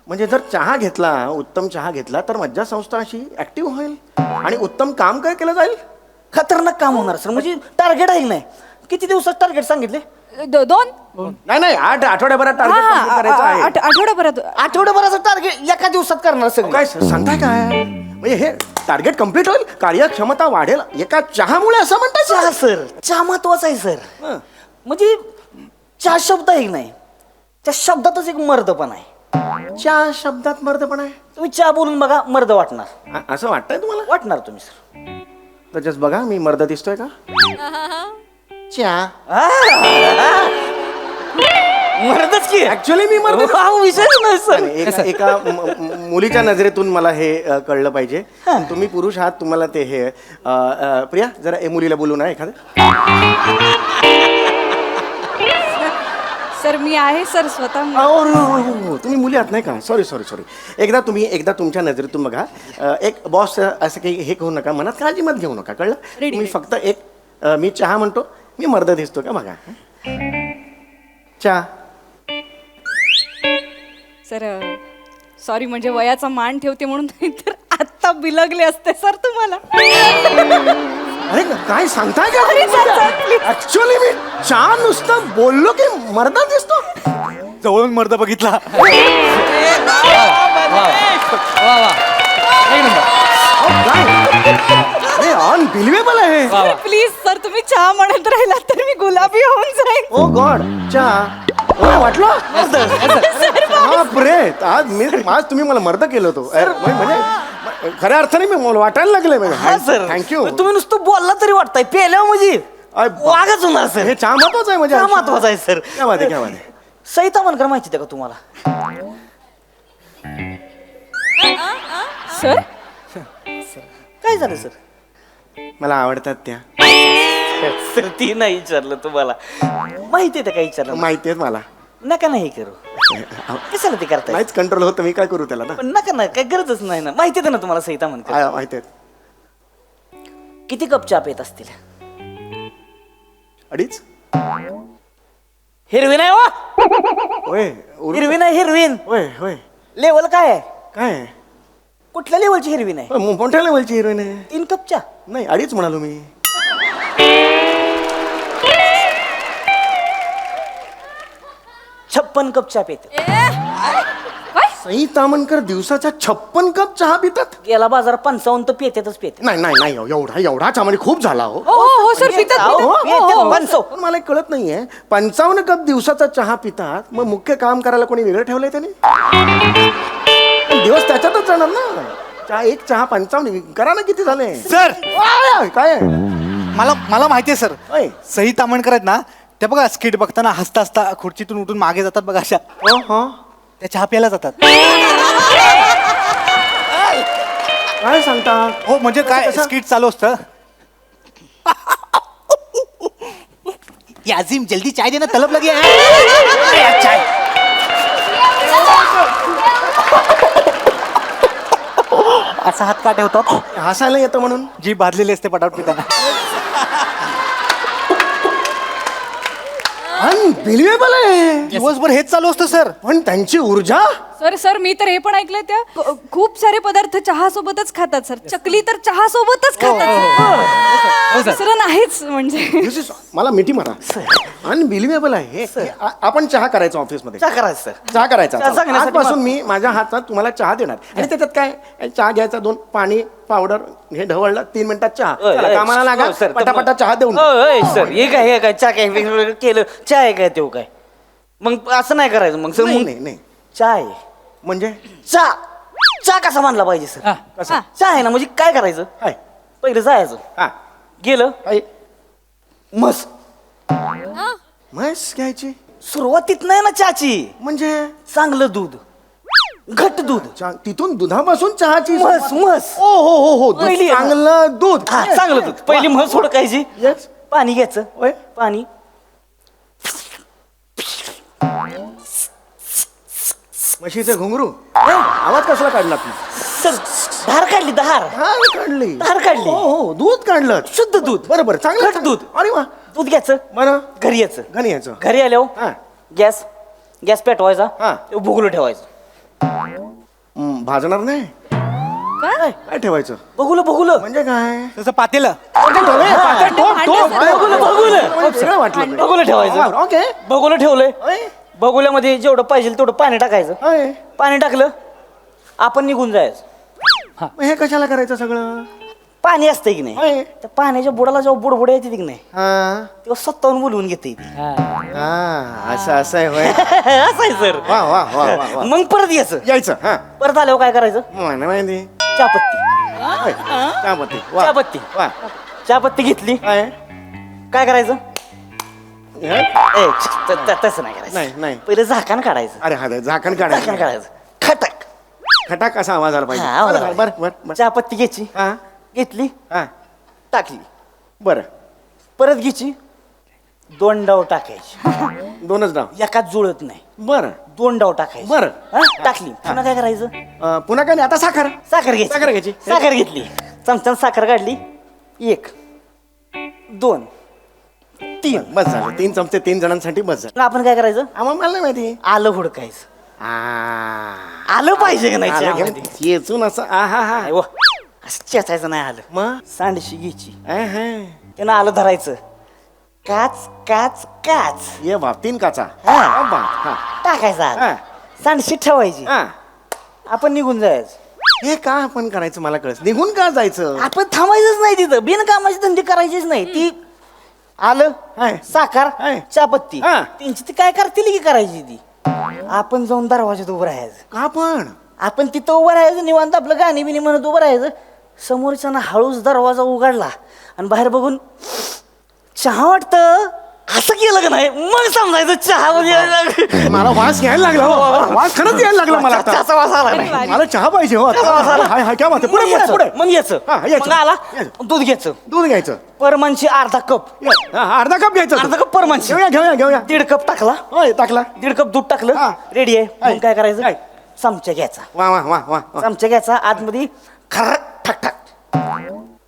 म्हणजे जर चहा घेतला, उत्तम चहा घेतला तर मज्जासंस्था अशी ऍक्टिव्ह होईल आणि उत्तम काम काय केलं जाईल. खतरनाक काम होणार सर. म्हणजे टार्गेट आहे की नाही? किती दिवसात टार्गेट सांगितले? 2 नाही 8 आठवड्याभरात टार्गेट करायचं आहे. आठवड्याभरात आठवड्याभराचं टार्गेट एका दिवसात करणार सर. काय सांगताय काय? म्हणजे हे टार्गेट कम्प्लीट होईल, कार्यक्षमता वाढेल एका चहामुळे असं म्हणताय चहा सर, चहा महत्वाचा आहे सर. हं. म्हणजे चहा शब्द आहे की नाही, त्या शब्दातच एक मर्दपण आहे. चहा शब्दात मर्दपण आहे. तुम्ही चहा बोलून बघा, मर्द वाटणार. असं वाटतंय तुम्हाला? वाटणार तुम्ही सर. तर जस्ट बघा मी मर्द दिसतोय का? चहा मर्दच की ऍक्च्युअली मी मर्द हा विषयच नाही सर. नाही, एका मुलीच्या नजरेतून मला हे कळलं पाहिजे. तुम्ही पुरुष आहात, तुम्हाला ते हे प्रिया जरा मुलीला बोलू ना एखादं. सर मी आहे सर स्वतः हो, तुम्ही मुली आहात नाही का? सॉरी. एकदा तुमच्या नजरेतून बघा. एक बॉस असं काही हे करू नका, मनात काळजी मत घेऊ नका, कळलं? तुम्ही फक्त एक मी चहा म्हणतो, मी मर्द दिसतो का बघा. चहा. सर सॉरी, म्हणजे वयाचा मान ठेवते म्हणून नाही तर आत्ता बिलगले असते सर तुम्हाला. अरे काय सांगताय का? Sorry, sir, please. ऍक्च्युअली मी चहा नुसतं बोललो की मर्द दिसतो. जवळून मर्द बघितला. अनबिलिव्हेबल आहे. प्लीज सर, तुम्ही चहा म्हणत राहिला तर मी गुलाबी होऊन जाईन. ओ गॉड, चहा वाटलं. बापरे, आज तुम्ही मला मर्द केलं होतो. म्हणजे खऱ्या अर्थाने मी मला वाटायला लागले. हा सर, थँक्यू. तुम्ही नुसतं बोलला तरी वाटताय, पेल्यावर म्हणजे वागच होणार सर. हे चहा महत्वाचं आहे म्हणजे. चहा महत्वाचा आहे सर. क्या बात आहे. सईता मनकर माहिती आहे का तुम्हाला? सर काय झालं सर? मला आवडतात त्या. सर ती नाही विचारलं तुम्हाला, माहिती आहे काय विचारलं? माहिती आहेत मला. नका नाही करू. कशाला ते करताय? नाहीच कंट्रोल होतं, मी काय करू त्याला ना. पण नका ना, काय गरजच नाही ना. माहिती आहे ना तुम्हाला सईता मनकर? माहिती आहेत. किती कप चहा पेत असतील? 2.5. हिरवीन आहे वा. होय हिरवीन आहे, हिरवीन. होय. लेवल काय आहे? काय कुठल्या लेवलची हिरवीन आहे? मोठ्या लेवलची हिरोईन आहे. 3 कप चहा? नाही 2.5 म्हणालो मी. 56 कप चहा पेत. सई तामणकर दिवसाचा 56 कप चहा पितात. गेला बाजार 55 तर पेतेतच पेते. नाही एवढा चहा म्हणजे खूप झाला हो. हो सर, पितात अहो, पितात. पेतेत हो, हो. 55. पण मला एक कळत नाहीये, 55 कप दिवसाचा चहा पितात, मग मुख्य काम करायला कोणी वेगळं ठेवलंय त्याने? पण दिवस त्याच्यातच जाणार ना. एक चहा 55 करा ना, किती झाले सर काय? मला माहिती आहे सर. होय. सई तामणकर आहेत ना, त्या बघा स्किट बघताना हसता हसता खुर्चीतून उठून मागे जातात बघा, अशा हो. त्या चहा प्यायला जातात. काय सांगता? हो म्हणजे काय स्किट चालू असतं. याजिम जल्दी चाय देना, तलब लगे है. चाय. असा हात का ठेवतात? हसायला येतं म्हणून. जी भाजलेली असते पटापट पिताना. अनबिलिव्हेबल आहे. दिवसभर हेच चालू असतं सर. पण त्यांची ऊर्जा. सर मी तर हे पण ऐकलंय, त्या खूप सारे पदार्थ चहा सोबतच खातात सर. चकली तर चहा सोबतच खातात. दुसरं नाहीच म्हणजे. मला मिठी मारा. अनबिलिव्हेबल आहे हे. आपण चहा करायचा ऑफिसमध्ये. चहा करायचं सर. चहा करायचा. चहा सांगण्यासाठी आजपासून मी माझ्या हातात तुम्हाला चहा देणार. आणि त्याच्यात काय, चहा घ्यायचा, 2 पाणी पावडर हे ढवळलं, 3 मिनिटात चहा. चला, कामाला लागा, हो, सर. पटापटा चहा देऊन. सर हे काय चहा काय वेगवेगळं केलं, चहा आहे काय, तेव्हा काय मग असं नाही करायचं मग सर. मग नाही चहा आहे म्हणजे चहा कसा मानला पाहिजे सर? कसं? चहा आहे ना, म्हणजे काय करायचं? काय? पहिलं जायचं, हा गेलं काय? मस म्हैस घ्यायची सुरुवातीत नाही ना चहाची. म्हणजे चांगलं दूध, घट दूध, तिथून दुधापासून चहाची म्हस. हो पहिली आहे ना. चांगलं दूध. हा, चांगलं दूध. पहिली म्हस ओळखायची. Yes. पाणी घ्यायचं. होय. पाणी म्हशीचे घुंगरू. आवाज कसला काढला तू? सर धार काढली, धार काढली. धार काढली. हो दूध काढलं. शुद्ध दूध, बरोबर, चांगलं घट दूध. अरे वा. दूध घ्यायचं, बरं, घरी यायचं. घरी यायचं. घरी आल्यावर हा गॅस पेटवायचा, हा. भुगलं ठेवायचं. भाजणार नाही काय? काय ठेवायचं बघूलं बघूलं म्हणजे काय तसं पातेलं वेगळं वाटलं बघूलं ठेवायचं ओके बघूलं ठेवलंय बघुल्यामध्ये जेवढं पाहिजे तेवढं पाणी टाकायचं होय. पाणी टाकलं आपण निघून जायचं मग हे कशाला करायचं सगळं पाणी असतंय की नाही होय. त्या पाण्याच्या बुडाला जेव्हा बुडबुड येते की नाही हा तेव्हा स्वतःहून बोलवून घेते हा असं आहे होय असं आहे सर वा वा वा वा वा मग परत यायचं यायचं हा परत आल्यावर काय करायचं मला माहिती चहापत्ती होय. चहापत्ती वा चहापत्ती वा चहापत्ती घेतली काय काय करायचं हे? तसं नाही करायचं नाही नाही पहिले झाकण काढायचं अरे हा झाकण झाकण काढायचं काढायचं खटक खटाक असा आवाज आला पाहिजे हा, आवाज आला बरं बरं बरं चहापत्ती घ्यायची हा घेतली हा टाकली बरं परत घ्यायची 2 डाव टाकायची दोनच डाव एकाच जुळत नाही बरं 2 डाव टाकायची बरं. हा, टाकली पुन्हा काय करायचं पुन्हा काय नाही आता साखर साखर घ्यायची साखर घ्यायची. साखर घेतली चमच्यानं साखर काढली 1 2 3 बस झालं 3 चमचे 3 जणांसाठी बस झालं मग आपण काय करायचं आम्हाला मला नाही माहिती आलं हुडकायचं आलं पाहिजे का नाही चहामध्ये? येचून असं आ हा हा नाही व, असं चेचायचं नाही आलं मग सांडशी घ्यायची हा त्यानं आलं धरायचं काच काच काच ये बाप 3 काचा हा. बाप हा टाकायचं आलं हा. सांडशी ठेवायची हा आपण निघून जायचं हे का आपण करायचं मला कळत निघून का जायचं आपण थांबायचंच नाही तिथं बिनकामाची धंदे करायचीच नाही ती आलं हाय. साखर हाय. चहापत्ती हा. त्यांची ती काय करतील की करायची ती आपण जाऊन दरवाजात उभं राहायचं का पण आपण तिथं उभं राहायचं निवांत आपलं गाणी बिणी म्हणत उभं राहायचं समोरच्यानं हळूच दरवाजा उघडला आणि बाहेर बघून चहा वाटतं असं केलं का नाही मग समजायचं चहा म्हणजे मला वास घ्यायला लागला हो. वास खरंच यायला लागला मला आता चहाचा वास आला नाही मला चहा पाहिजे हो आता. चहाचा वास आला. हाय हाय क्या बात आहे. पुढे मग पुढे यायचं, पुढे मग यायचं हा, यायचं. मग आला यायचं. दूध घ्यायचं दूध घ्यायचं परमानशी अर्धा कप हा, अर्धा कप घ्यायचं अर्धा कप परमानशी घेऊया घेऊया घेऊया 1.5 कप टाकला होय टाकला 1.5 कप दूध टाकलं हा. रेडी आहे हाय. मग काय करायचं हाय. चमचा घ्यायचा वा वा वा वा वा. चमचा घ्यायचा आतमध्ये खर ठक ठक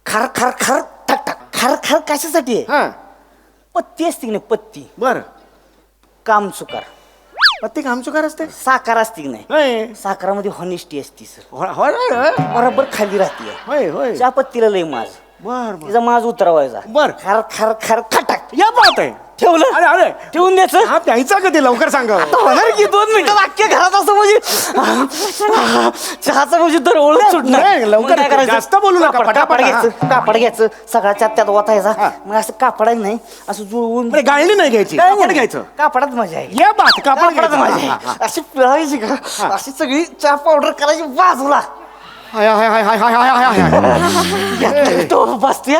खर खर खर ठक ठक खर खर कशासाठी आहे हा पत्ती असते की नाही पत्ती बर काम चुकार पत्ती कामचुकार असते साखर असते की नाही होय साखरामध्ये हॉनेस्टी असते सर होय होय बरोबर खाली राहते होय होय त्या पत्तीला लय माज बर बर तिचा माज उतरवायचा बर. खर खर खर खटक या बात आहे ठेवलं अरे अरे ठेवून द्यायचं हा प्यायचा कधी लवकर सांगा होणार की 2 मिनिटं वाक्य घरात असं म्हणजे चहाचं म्हणजे दर ओळख सुटणार नाही, लवकर मग काय करायचं? जास्त बोलू नका, कापड पटापट, घ्यायचं कापड घ्यायचं सगळ्याच्या त्यात ओतायचा हा. मग असं कापडायचं नाही असं जुळवून म्हणजे गाळणी नाही घ्यायची काय कापड नाही. घ्यायचं कापडात मजा आहे या बात कापड कापडात घ्यायचं. मजा हा, हा, आहे अशी पिळायची का अशी सगळी चहा पावडर करायची बाजूला हाय हाय हाय हाय हाय हाय हाय हाय टोप बसत्या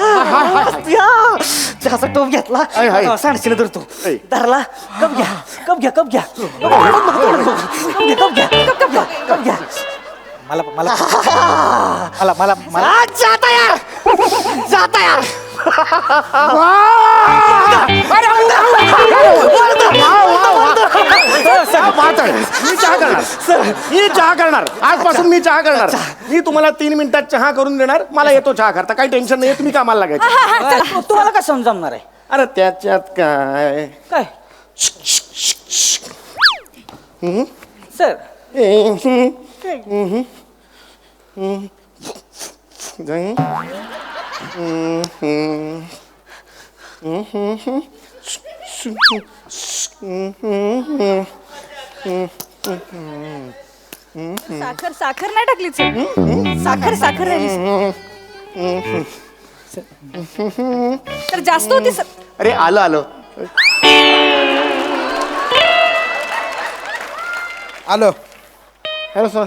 बसत्या चहाचा टोप घेतला हाय, हाय. सांडशीला धरतो हाय. धरला कप घ्या कप घ्या कप घ्या कप घ्या कप घ्या कप घ्या मला मला मला मला मला आज जाता यार जाता यार मी चहा करणार मी चहा करणार आजपासून मी चहा करणार मी तुम्हाला 3 मिनिटात चहा करून देणार मला येतो चहा करता काही टेन्शन नाही तुम्ही कामाला लागायचं तुम्हाला काय समजणार आहे अरे त्याच्यात काय काय सर साखर साखर नाही टाकली साखर साखर राहिली तर जास्त होती सर अरे आलं आलं आलो हॅलो सर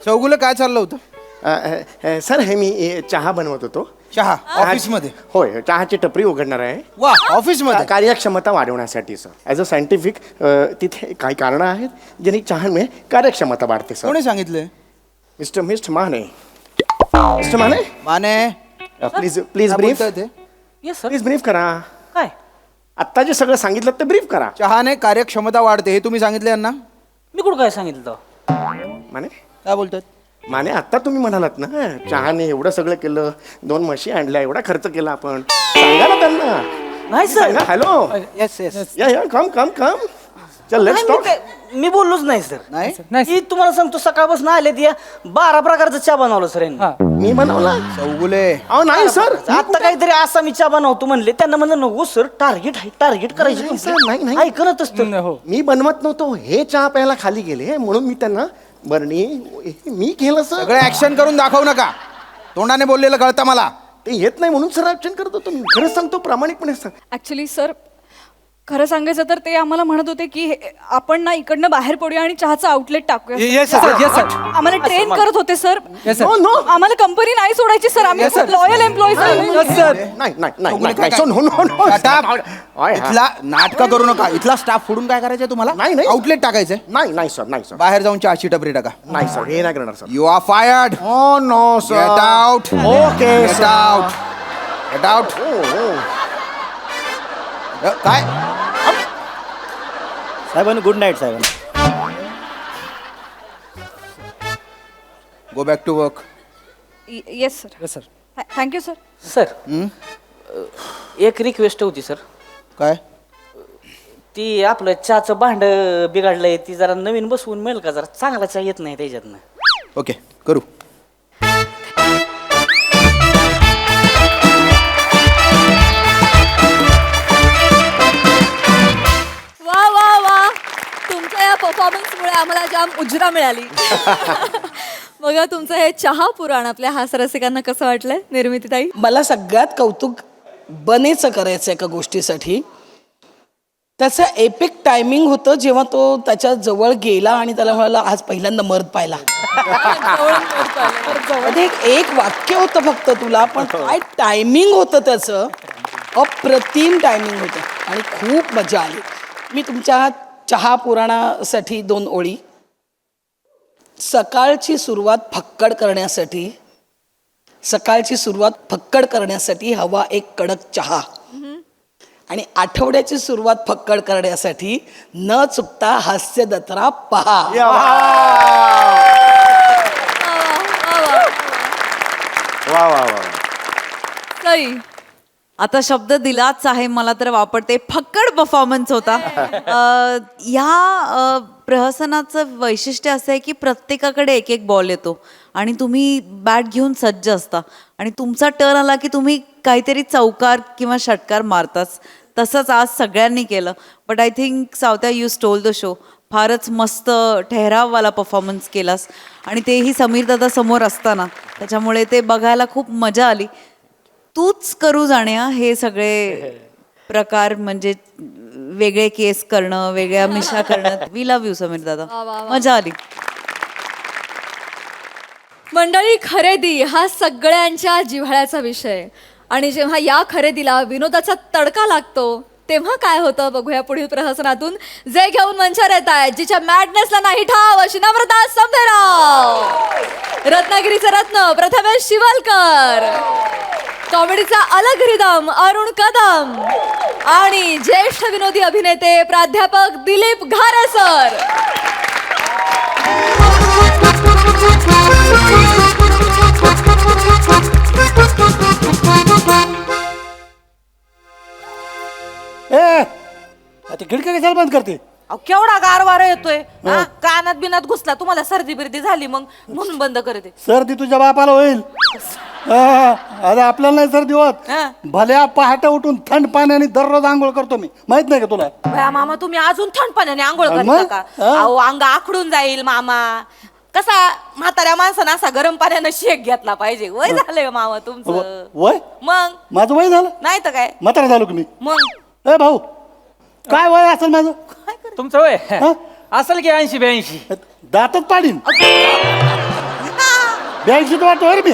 चौगुलं काय चाललं होतं सर हे मी चहा बनवत होतो चहा ऑफिसमध्ये होय चहाची टपरी उघडणार आहे वा ऑफिसमध्ये कार्यक्षमता वाढवण्यासाठी सर ॲज अ सायंटिफिक तिथे काही कारणं आहेत ज्यांनी चहामुळे कार्यक्षमता वाढते सर कोणी सांगितलंय mister Mane mister Mane Mane please please काय ब्रीफ बोलताय ते? येस सर प्लीज ब्रीफ करा काय आत्ता जे सगळं सांगितलं ते ब्रीफ करा चहाने कार्यक्षमता वाढते हे तुम्ही सांगितलं यांना मी कुठं काय सांगितलं माने काय बोलतात माने आत्ता तुम्ही म्हणालात ना चहाने एवढं सगळं केलं 2 म्हशी आणल्या एवढा खर्च केला आपण सांगा ना त्यांना नाही सर सांगा हॅलो येस येस या कम कम कम चल लेट्स टॉक मी बोललोच नाही सर नाही? मी तुम्हाला सांगतो सकाळपासून आले या 12 प्रकारचा चहा बनवला सर यांनी. मी बनवला चौगुले अहो नाही सर आता काहीतरी असा मी चहा बनवतो म्हणले त्यांना म्हणलं नको सर टार्गेट आहे टार्गेट करायची नाही, sir, नाही, नाही. ऐकणच असतं. मी बनवत नव्हतो हे चहा प्यायला खाली गेले म्हणून मी त्यांना बरणी मी केलं सर सगळे ऍक्शन करून दाखवू नका. तोंडाने बोललेलं कळतं मला. ते येत नाही म्हणून सर ऍक्शन करत होतो मी खरंच सांगतो प्रामाणिकपणे सांग ऍक्च्युली सर खरं सांगायचं तर ते आम्हाला म्हणत होते की आपण ना इकडनं बाहेर पडूया आणि चहाचं आउटलेट टाकूया येस सर येस सर आम्हाला ट्रेन करत होते sir Yes, sir. No no आम्हाला कंपनी नाही सोडायची सर आम्ही खूप लॉयल एम्प्लॉईज नाही Shut up. इथला नाटक करू नका. इथला स्टाफ फोडून काय करायचंय तुम्हाला? नाही, नाही. आउटलेट टाकायचंय. नाही सर नाही सर बाहेर जाऊन चहाची टपरी टाका. नाही सर हे नाही करणार sir you are fired. Oh no sir get out. Okay get out. Get out. काय साहेबांनी गुड नाईट साहेबांनी. Go back to work. Yes sir yes sir thank you sir sir एक रिक्वेस्ट होती सर काय ती आपलं चहाचं भांड बिघडलंय ती जरा नवीन बसवून मिळेल का जरा चांगला चहा येत नाही त्याच्यातनं. ओके करू. वा वा वा तुमच्या या परफॉर्मन्समुळे आम्हाला जाम उजरा मिळाली. बघा तुमचं हे चहा पुराण आपल्या हास्यरसिकांना कसं वाटलंय निर्मितीताई? मला सगळ्यात कौतुक बनेचं करायचं एका गोष्टीसाठी. त्याचं एपिक टायमिंग होतं जेव्हा तो त्याच्या जवळ गेला आणि त्याला म्हणाला आज पहिल्यांदा मर्द पाहिला. मध्ये एक वाक्य होतं फक्त तुला पण काय टायमिंग होतं त्याचं. अप्रतिम टायमिंग होतं आणि खूप मजा आली. मी तुमच्या चहा पुराणासाठी 2 ओळी. सकाळची सुरुवात फक्कड करण्यासाठी हवा एक कडक चहा आणि आठवड्याची सुरुवात फक्कड करण्यासाठी न चुकता हास्य जत्रा पहा. वा वा वा ताई आता शब्द दिलाच आहे मला तर वापरते फक्कड परफॉर्मन्स होता. ह्या प्रहसनाचं वैशिष्ट्य असं आहे की प्रत्येकाकडे एक एक बॉल येतो आणि तुम्ही बॅट घेऊन सज्ज असता आणि तुमचा टर्न आला की तुम्ही काहीतरी चौकार किंवा षटकार मारताच. तसंच आज सगळ्यांनी केलं. बट आय थिंक सावत्या यू स्टोल द शो. फारच मस्त ठहराववाला परफॉर्मन्स केलास आणि तेही समीर दादा समोर असताना त्याच्यामुळे ते बघायला खूप मजा आली. तूच करू जाण्या हे सगळे प्रकार म्हणजे वेगळे केस करणं वेगळ्या मिशा करणं. वी लव्ह यू समीर दादा. मजा आली. मंडळी खरेदी हा सगळ्यांच्या जिव्हाळ्याचा विषय आणि जेव्हा या खरेदीला विनोदाचा तडका लागतो तेव्हा काय होतं बघूया पुढील प्रहसनातून. जे घेऊन मंचावर येत आहेत जिच्या मॅडनेसला नाही ठाव अशी नम्रता संभेराव, रत्नागिरीचे रत्न प्रथमेश शिवलकर, कॉमेडीचा अलग रिदम अरुण कदम आणि ज्येष्ठ विनोदी अभिनेते प्राध्यापक दिलीप घारे सर. ते खिडकी कशाला बंद करते? केवढा गार वारा येतोय हा? कानात बिनात घुसला तुम्हाला सर्दी बिर्दी झाली मग म्हणून बंद करते. सर्दी तुझ्या बापाला होईल. अरे आपल्याला नाही सर्दी होत. भल्या पहाटे उठून थंड पाण्याने दररोज आंघोळ करतो मी. माहित नाही का तुला? भया मामा तुम्ही अजून थंड पाण्याने आंघोळ करता मग? का? अहो अंग आखडून जाईल मामा. कसा म्हाताऱ्या माणसानं असा गरम पाण्यानं शेक घेतला पाहिजे. वय झालंय मामा तुमचं. वय मग माझं वय झालं? नाही तर काय म्हातारा झालो की मी. मग ए भाऊ काय वय असेल माझं? तुमचं वय असेल की 80-82. दातच पाडीन. 82 वाटतो रे मी.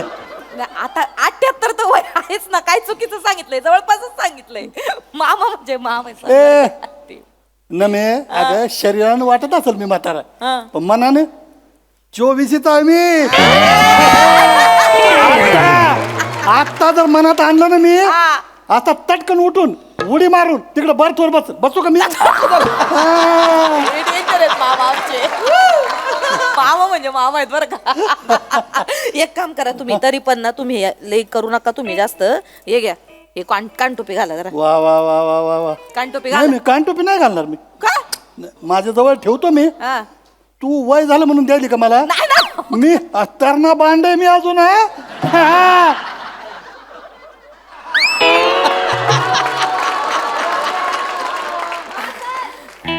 आता 78 तर वय आहेच ना. काय चुकीचं सांगितलंय जवळपासच सांगितलंय. मामा म्हणजे मामा ए नमे अगं शरीरानं वाटत असेल मी म्हातारा पण मनाने 24चा आहे मी. आता जर मनात आणलं ना मी आता तटकन उठून उडी मारून तिकडे बर्थवर बसू का मी? मामा आमचे मामा म्हणजे मामा आहेत बरं का. एक काम करा तुम्ही तरी पण ना तुम्ही लई करू नका तुम्ही जास्त. हे घ्या हे कानटोपी घाला जरा. वा वा वा वा वा वा. कानटोपी नाही घाला. मी कानटोपी नाही घालणार मी. का माझ्याजवळ ठेवतो मी. हा. तू वय झालं म्हणून द्यायली का मला? नाही ना. मी अत्तारणा बांड आहे मी अजून हा.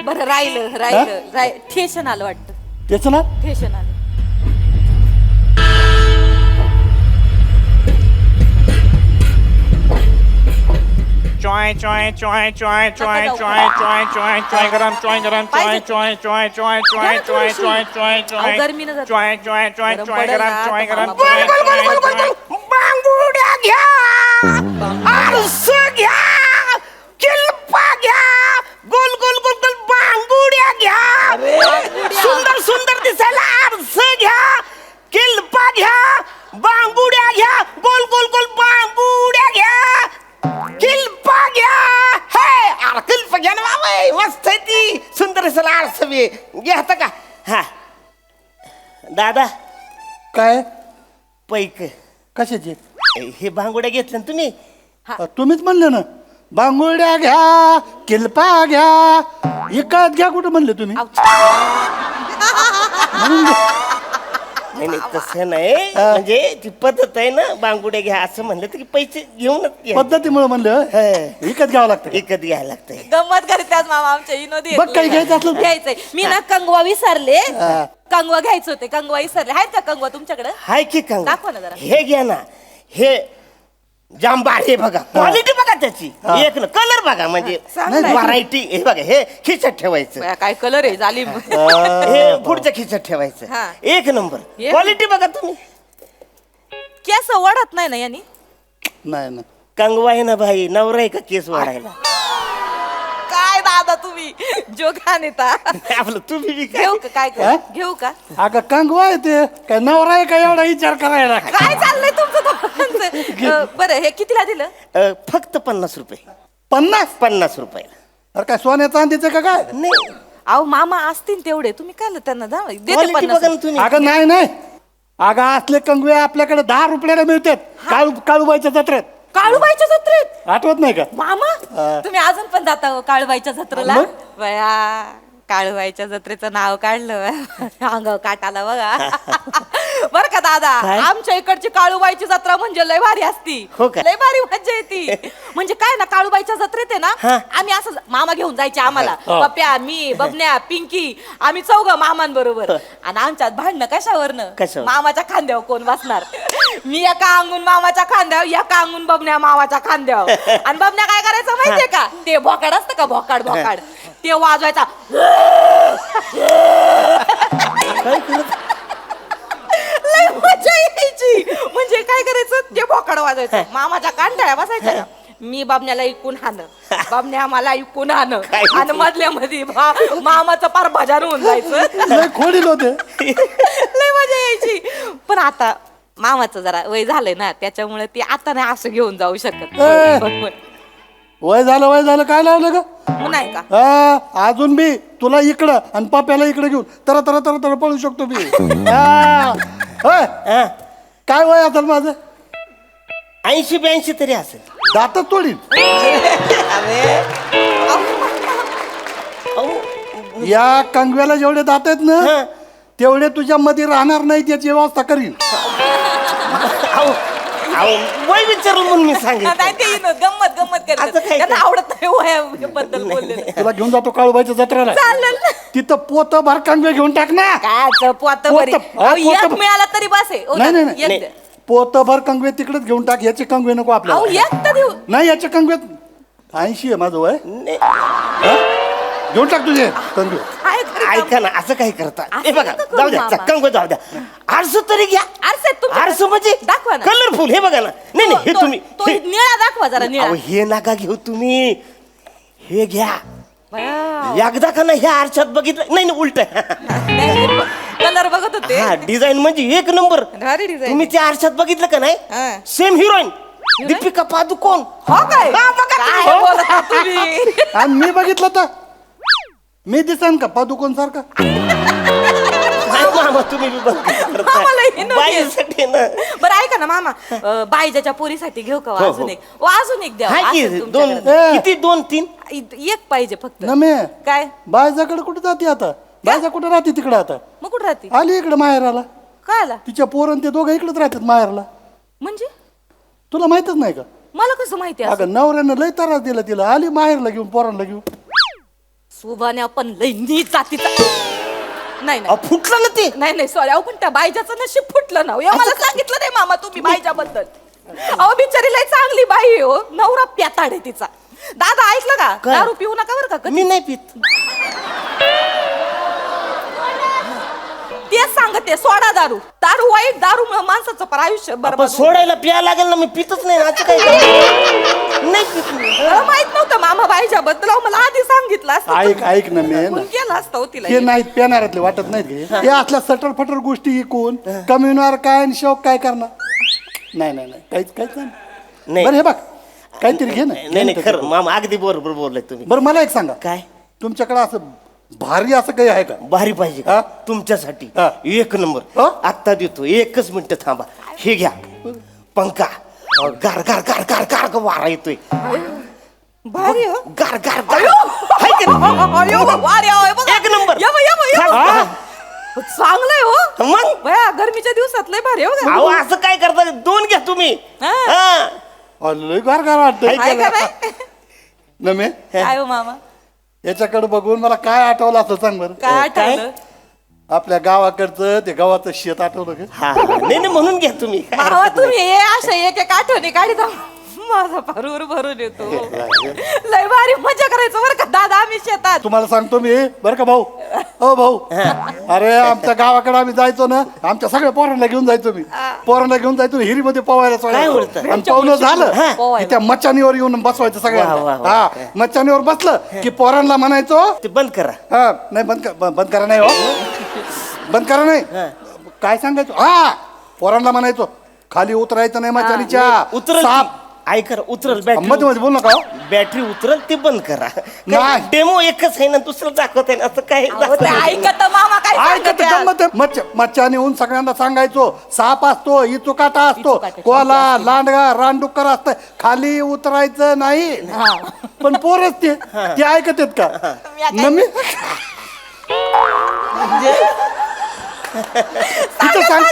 बरं राहिलं ठेशन आलं वाटतं. त्याचं ना ठेशन आलं. चॉय चॉय चॉय चॉय चॉय चॉय चॉय चॉय चॉय गरम चॉय गरम चॉय चॉय चॉय चॉय चॉय चॉय चॉय चॉय चॉय गरमीनं जातं. चॉय चॉय चॉय गरम चॉय पडेल गरम ना, चॉय तर गरम मला बांगुड्या घ्या, आरस घ्या, किल्पा घ्या, गोल गोल गोल गोल बांगुड्या घ्या, सुंदर सुंदर दिसायला आरस घ्या, किल्पा घ्या, बांगुड्या घ्या, गोल गोल गोल बांगुड्या घ्या, किल्पा घ्या. हे अरे किल्पा घ्या ना बाबा, मस्त आहे ती, सुंदर दिसायला आरस बी घेता का? हा दादा काय पैक कशाची? हे बांगुड्या घेतल्या ना तुम्ही? तुम्हीच म्हणले ना बांगुड्या घ्या, किल्पा घ्या, इकत घ्या. कुठं म्हणले तुम्ही? नाही नाही तसं नाही, म्हणजे ती पद्धत आहे ना, बांगुड्या घ्या असं म्हणलं तर की पैसे घेऊनच घ्या. पद्धतीमुळे म्हणलं विकत घ्यावं लागतं. विकत घ्यायला लागतंय. गंमत करते आज मामा आमच्या विनोदी बघ काही घ्यायचं असलं तर. घ्यायचंय. मी ना कंगवा विसरले. कंगवा घ्यायचे होते, कंगवा विसरले. आहेत का कंगवा तुमच्याकडे? हाय की कंग दाखवा ना जरा. हे घ्या ना, हे जांबार, हे बघा क्वालिटी बघा त्याची, एक ना कलर बघा, म्हणजे चांगलं आहे. व्हरायटी. हे बघा, हे खिशात ठेवायचं, बया, काय कलर आहे जालिम. हे पुढच्या खिशात ठेवायचं. हा. एक नंबर एक- क्वालिटी बघा तुम्ही. केस वाढत नाही ना यांनी? नाही नाही कंगवा आहे ना भाई, नवरा आहे का केस वाढायला? काय दादा तुम्ही जोगा नेता. आपलं तुम्ही बी काय? घेऊ का काय करू? घेऊ का? अगं कंगवा आहे ते काय नवरा आहे का एवढा विचार करायला? काय चाललंय तुमचं दोघांचं? बरं हे कितीला दिलं? फक्त 50 रुपये. 50 रुपये. अरे काय सोन्या चांदीचं का काय? नाही अहो मामा असतील तेवढे, तुम्ही काय त्यांना द्या. देते क्वालिटी 50. बघा ना तुम्ही. अगं नाही नाही, अगं असले कंगवे आपल्याकडे 10 रुपयाला मिळतात काळूबाईच्या जत्रेत. काळूबाईच्या जत्रेत? आठवत नाही का? मामा तुम्ही अजून पण जाता हो काळूबाईच्या जत्रेला? मग? बया काळूबाईच्या जत्रेचं नाव काढलं अंगावर काटाला बघा. बर का दादा, आमच्या इकडची काळूबाईची जत्रा म्हणजे लय भारी असती. हो का? लय भारी मजा येते. म्हणजे काय ना, काळूबाईच्या जत्रेत आहे ना, आम्ही असं मामा घेऊन जायचे आम्हाला. पप्प्या, मी, बबन्या, पिंकी, आम्ही 4 मामांबरोबर. आणि आमच्यात भांडणं कशावरनं? कशावर? मामाच्या खांद्यावर कोण बसणार. मी एका अंगून मामाच्या खांद्यावर, एका अंगून बबन्या मामाच्या खांद्यावर. आणि बबन्या काय करायचं माहितीये का? ते भोकाड असतं का, भोकाड भोकाड, ते वाजवायचा. लय मजा यायची. म्हणजे काय करायचं, ते भोकाड वाजवायचं, मामाच्या कांटाळ्या बसायच्या. मी बाबण्याला इकून हाण, बाबण्या मला इकून हाण, आणि मधल्या मध्ये मामाचं पार भजान होऊन जायचं. लय खोडील होते. लय मजा यायची. पण आता मामाचं जरा वय झालंय ना, त्याच्यामुळे ती आता नाही असं घेऊन जाऊ शकत. वय झालं काय लावलं का? नाही का? अजून मी तुला इकडं आणि पप्याला इकडे घेऊन तर तर तर तर पळू शकतो मी. होय. काय वय असेल माझं? 80-82 तरी असेल. दातच तोडीन. या कंगव्याला जेवढे दात आहेत ना, तेवढे तुझ्या मध्ये राहणार नाही, त्याची व्यवस्था करीन. वय विचारलं म्हणून मी सांगितलं. नाही, ते गंमत करतात. त्यांना आवडत नाही वयाबद्दल बोललेलं. तुला घेऊन जातो काळूबाईच्या जत्रेला. चालेल ना. तिथं पोत भर कंगवे घेऊन टाक ना. काय पोत बरी. एक मिळाला तरी बस आहे. ओ, नाही एक नाही द्या. पोत भर कंगवे तिकडेच घेऊन टाक. याचे कंगवे नको अहो आपल्याला. एक तर देऊ. नाही, याचे कंगवे 80 आहे माझं वय. घेऊन टाक तुझे कंगवे. आहे तरी ऐका ना, असं काही करता. हे बघा, नका करू जाऊ द्या, मामा. कंगवा जाऊ द्या. आरसं तरी घ्या. आरसे आहेत तुमच्याकडे? आरसं म्हणजे दाखवा ना. कलरफुल. हे बघा ना. नाही नाही, हे तो- तुम्ही तो निळा दाखवा जरा, निळा. अहो, हे नका घेऊ तुम्ही, हे घ्या. बया. एकदा का नाही ह्या आरशात बघितलं? नाही नाही, उलट. कलर बघत होते. हा, डिझाईन म्हणजे एक नंबर. भारी डिझाईन. तुम्ही त्या आरशात बघितलं का नाही? हा. Same heroine Deepika Padukone. हो काय? हा, बघा काय तुम्ही. बोलता तुम्ही? आणि मी बघितलं तर मी दिसन का पादुकोण सारखा? नाही, मामा तुम्ही बी बंद करताय. आम्हालाही नको. बाईसाठी ना. बरं ऐका ना मामा बायजाच्या पोरीसाठी घेऊ का हो, अजून हो. एक अजून एक द्या हाय की असेल दोन तुमच्याकडे. किती 2-3 एक पाहिजे फक्त नमे काय बायजाकडे कुठे जाते आता बायजा कुठे राहते तिकडे आता मग कुठं राहते आली इकडे माहेराला काय आला तिच्या पोरण ते दोघं इकडेच राहतात माहेरला म्हणजे तुला माहितच नाही का मला कसं माहिती आहे अगं नवऱ्यानं लय त्रास दिला तिला आली माहेरला घेऊन पोरांना घेऊन सुभाने पण लई नीच जातीचा नाही नाही फुटलं ना ते. नाही नाही सॉरी अहो पण त्या बायजाचं नशीब फुटलं ना हो. हे मला सांगितलं नाही मामा तुम्ही बायजाबद्दल अहो बिचारी लई चांगली बाई आहे हो नवरा प्याताड आहे तिचा दादा ऐकलं का काय? दारू पिऊ नका बरं का कधी. मी नाही पित. तेच सांगते सोडा दारू दारू वाईट दारू माणसाचं पर आयुष्य आपण बरोबर सोडायला प्यायला लागेल ना मी पितच नाही ना. असं काय नाही पित मी. माहित नव्हतं मामा बाईजाबद्दल अहो, मला आधी सांगितलं असतं ऐक ना मे फोन केला असता हो तिला हे नाहीत पेनारातले वाटत नाहीत का हे असल्या सटर फटर गोष्टी ऐकून कमीणार काय आणि शौक काय करणार नाही नाही नाही काहीच नाही नाही. बरं हे बघ काहीतरी घे ना नाही नाही खरं मामा अगदी बरोबर बोललाय तुम्ही. बरं मला एक सांगा काय तुमच्याकडे असं भारी असं काही आहे का भारी पाहिजे हा? का तुमच्यासाठी हा. एक नंबर हा? आत्ता देतो एकच मिनिट थांबा. हे घ्या पंखा गार गार गार गार गार गार वारा येतोय भारी हो गार गार गार हाय का नाही? अयो, वारे, अयो, बघा. एक नंबर. या बा, या बा, या बा. हा? चांगलंय हो मग बया गरमीच्या दिवसात लय भारी हो का? अहो असं काय करता 2 घ्या तुम्ही. हा. हा. लय गार गार वाटत आहे का नाही? नमे काय हो मामा याच्याकडे बघून मला काय आठवलं असं सांग बरं काय आठवलं आपल्या गावाकडचं ते गावाचं शेत आठवलं का हा नाही नाही म्हणून घ्या तुम्ही काय मामा हरकत नाही. तुम्ही हे अशा एक एक आठवणी काढित माझा भरूर भरून येतो लय भारी मजा करायचं बरं का दादा आम्ही शेतात तुम्हाला सांगतो मी बरं का भाऊ हो भाऊ अरे आमच्या गावाकडे आम्ही जायचो ना आमच्या सगळ्या पोरांना घेऊन जायचो मी पोरांना घेऊन जायचो हिरीमध्ये पोवायला काय बोलता? आणि पोवलं झालं पोवायला. की त्या मच्छानीवर येऊन बसवायचं वा, वा, सगळ्यांना वा. हा मच्छानीवर बसलं की पोरांना म्हणायचो ते बंद करा. हा नाही बंद करा नाही हो बंद करा नाही काय सांगायचो हा पोरांना म्हणायचो खाली उतरायचं नाही मच्छानीच्या उतरल साप ऐकर उतरल मध्ये मध्ये बोल नका हो. बॅटरी उतरल ते बंद करा. नाही. डेमो एकच आहे ना दुसरं दाखवत आहे ना असं काय अहो, ते ऐकत मामा काय ऐकत सांगतात? गंमत आहे. मच्छाने येऊन सगळ्यांना सांगायचो साप असतो इचुकाटा असतो इचुकाटा, कोला लांडगा रानडुक्कर असतं खाली उतरायचं नाही पण पोरच ते ऐकत आहेत का नमी तिथं सांग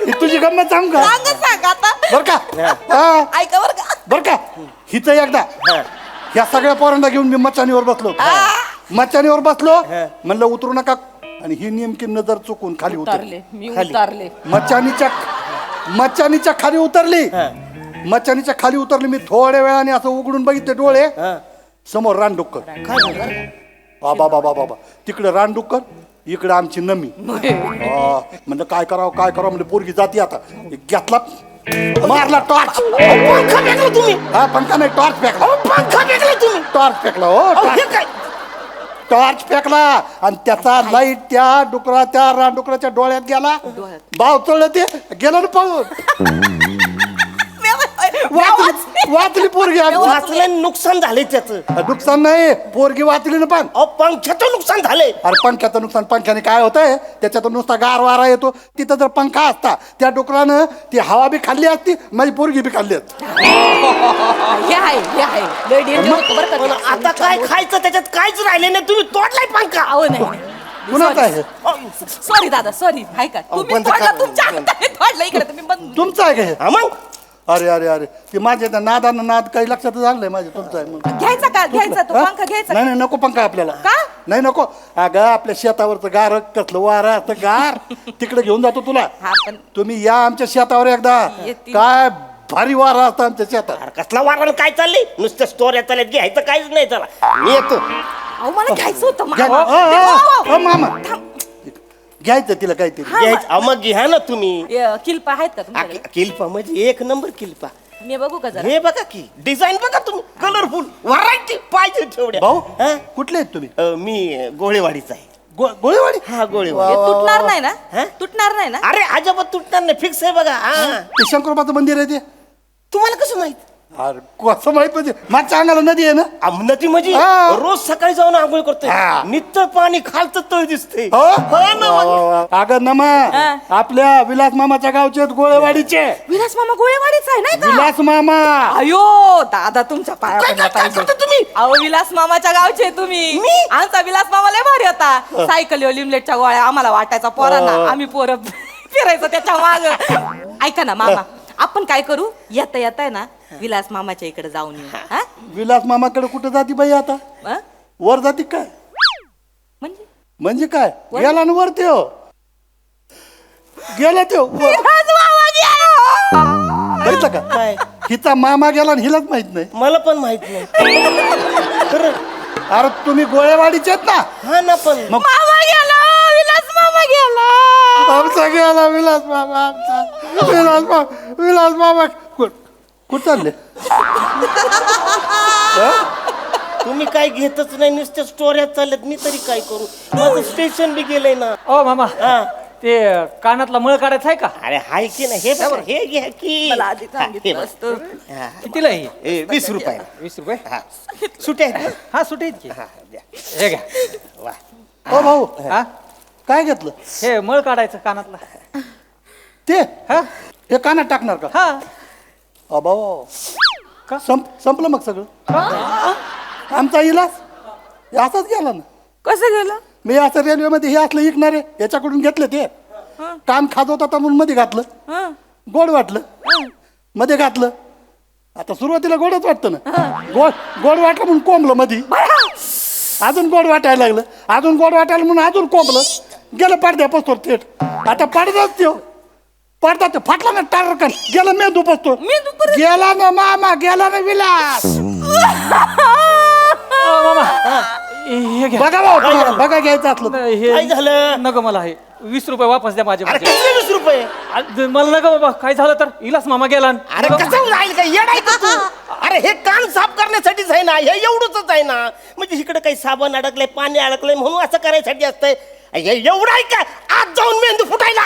ही तुझी गंमत सांग का सांग आता बर का हा ऐका बरं का बर का हिचं एकदा या सगळ्या पोरांना घेऊन मी मच्छानीवर बसलो मच्छानीवर बसलो म्हणलं उतरू नका आणि ही नेमकी नजर चुकून खाली उतरली मी उतारले मच्छानीच्या खाली उतरली मच्छानीच्या खाली उतरली मी थोड्या वेळाने असं उघडून बघितले डोळे समोर रानडुक्कर बाबा बाबा बाबा तिकडे रानडुक्कर इकडे आमची नमी म्हणलं काय करावं म्हणजे पोरगी जाती आता घेतला मारला टॉर्च पंखा फेकला तुम्ही हा पंखा नाही टॉर्च फेकला पंखा फेकला तुम्ही टॉर्च फेकला हो टॉर्च फेकला आणि त्याचा लाईट त्या डुकराच्या रानडुकराच्या डोळ्यात गेला बाव चढलं ते गेलं ना पळून वाचली पोरगी वाचलं नुकसान झालंय त्याचं. नुकसान नाही पोरगी वाचली ना पण अहो पंख्याचं नुकसान झालंय. अरे पंख्याचं नुकसान पंख्याने काय होतंय त्याच्यातून नुसता गार वारा येतो तिथं जर पंखा असता त्या डुकरानं ती हवा बी खाल्ली असती माझी पोरगी बी खाल्ली असती हे आहे लय डेंजर होतं बरं का पण ते. आता काय खायचं त्याच्यात काहीच राहिले नाही तुम्ही तोडलाय पंखा. अहो नाही कुणाचं आहे सॉरी दादा सॉरी ऐका तुम्ही बंद तोडलं, करा. तुमच्या हाताने तोडलं इकडे तुम्ही बंद तुमचं आहे का हे? हा मग अरे अरे अरे ते माझ्या त्या नादानं नाद काही लक्षात झालंय माझ्या तुमचं आहे म्हणून. घ्यायचा का घ्यायचा तो हा? पंखा घ्यायचा नाही नाही नको पंखा आपल्याला का? नाही नको अगं आपल्या शेतावरचं गार कसलं वारं असतं गार तिकडे घेऊन जातो तुला हा पण तुम्ही या आमच्या शेतावर एकदा येतील. काय भारी वारा असतं आमच्या शेतात अरे कसला वारण काय चाललंय नुसतं स्टोऱ्या चालत घ्यायचं काहीच नाही त्याला मी येतो. अहो मला घ्यायचं होतं घ्या ना. मामा. ते वाव, वाव. मामा घ्यायचं तिला काहीतरी घ्यायचं अहो, मग घ्या ना तुम्ही. किल्पा आहेत का तुमच्याकडे किल्पा म्हणजे एक नंबर किल्पा. मी बघू का जरा हे बघा की डिझाईन बघा तुम्ही कलरफुल व्हरायटी पाहिजे तेवढ्या. भाऊ हा? कुठले आहेत तुम्ही मी गोळेवाडीचा आहे. गोळेवाडी हा गोळेवाडी. हे तुटणार नाही ना हा? तुटणार नाही ना अरे अजिबात तुटणार नाही फिक्स आहे बघा. हा ते शंकरोबाचं मंदिर आहे ते तुम्हाला कसं माहित अरे कसं माहित म्हणजे मागच्या अंगाला नदी आहे ना नदी म्हणजे हा. रोज सकाळी जाऊन आंघोळ करतोय हा. नित्तळ पाणी खालचं तळ दिसते हो? अगं नमा आपल्या विलास मामाच्या गावचे आहेत, गोळेवाडीचे विलास मामा गोळेवाडीच आहे नाही का विलास मामा अयो दादा तुमच्या पाया पडल्या पाहिजे तुम्ही अहो विलास मामाच्या गावचे तुम्ही आमचा विलास मामा लय भारी होता सायकल लिमलेटच्या गोळ्या आम्हाला वाटायचा पोरांना आम्ही पोरं फिरायचं त्याच्या माग ऐका ना मामा आपण काय करू येता येताय ना विलास मामाच्या इकडे जाऊन येऊ हा? विलास मामाकडे कुठे जाती बाई आता अं? वर जाती काय म्हणजे म्हणजे काय गेला ना वर त्यो गेला त्यो वर. विलास मामा गेला. बघितलं का हिचा मामा गेला आणि हिलाच माहित नाही मला पण माहित नाही अरे तुम्ही गोळेवाडीचे आहेत ना हा ना पण मग मामा गेला विलास मामा गेला आमचा गेला विलास मामा आमचा विलास मामा कुठं चालले तुम्ही काय घेतच नाही नुसत्या स्टोऱ्या चालल्यात मी तरी काय करू माझं स्टेशन बी गेलंय ना ओ मामा हा. ते कानातला मळ काढायचा आहे का अरे हाय की नाही हे बघा, हे घ्या की मला आधी सांगितलं हे असतं. बघा. कितीला आहे हे 20 रुपये 20 रुपये सुट्या आहेत ना? हा सुटे की हा, द्या. हे घ्या वा. हो भाऊ हा काय घेतलं हे मळ काढायचं कानातला ते हा हे कानात टाकणार का हा अबाव का? संपलं मग सगळं आमचा इलाज हे असाच गेला ना कसं गेलं मी असं रेल्वेमध्ये हे असलं ऐकणारे याच्याकडून घेतलं ते कान खाजवत होता म्हणून मध्ये घातलं गोड वाटलं मध्ये घातलं आता सुरुवातीला गोडच वाटतं ना गोड वाटलं म्हणून कोंबलं मध्ये अजून गोड वाटायला लागलं अजून गोड वाटायला म्हणून अजून कोंबलं गेलं पडद्या पसतो थेट आता पडदाच त्यो पडदा ते फाटला ना टारकन गेलं मेंदू पसतो गेला ना मामा गेला ना विलास मामा हे घ्या बघा भाऊ तुम्हाला बघा घ्यायचं असलं तर. हे काय झालं नको मला हे 20 रुपये वापस द्या माझे अरे माझे कसले 20 रुपये मला नका बाबा काय झालं तर इलास मामा गेला अरे कसं राहील का येड आहे का तू अरे हे कान साफ करण्यासाठीच आहे ना हे एवढंच आहे ना म्हणजे इकडे काही साबण अडकलंय पाणी अडकलंय म्हणून असं करायसाठी असतंय हे एवढं आहे का आज जाऊन मेंदू फुटायला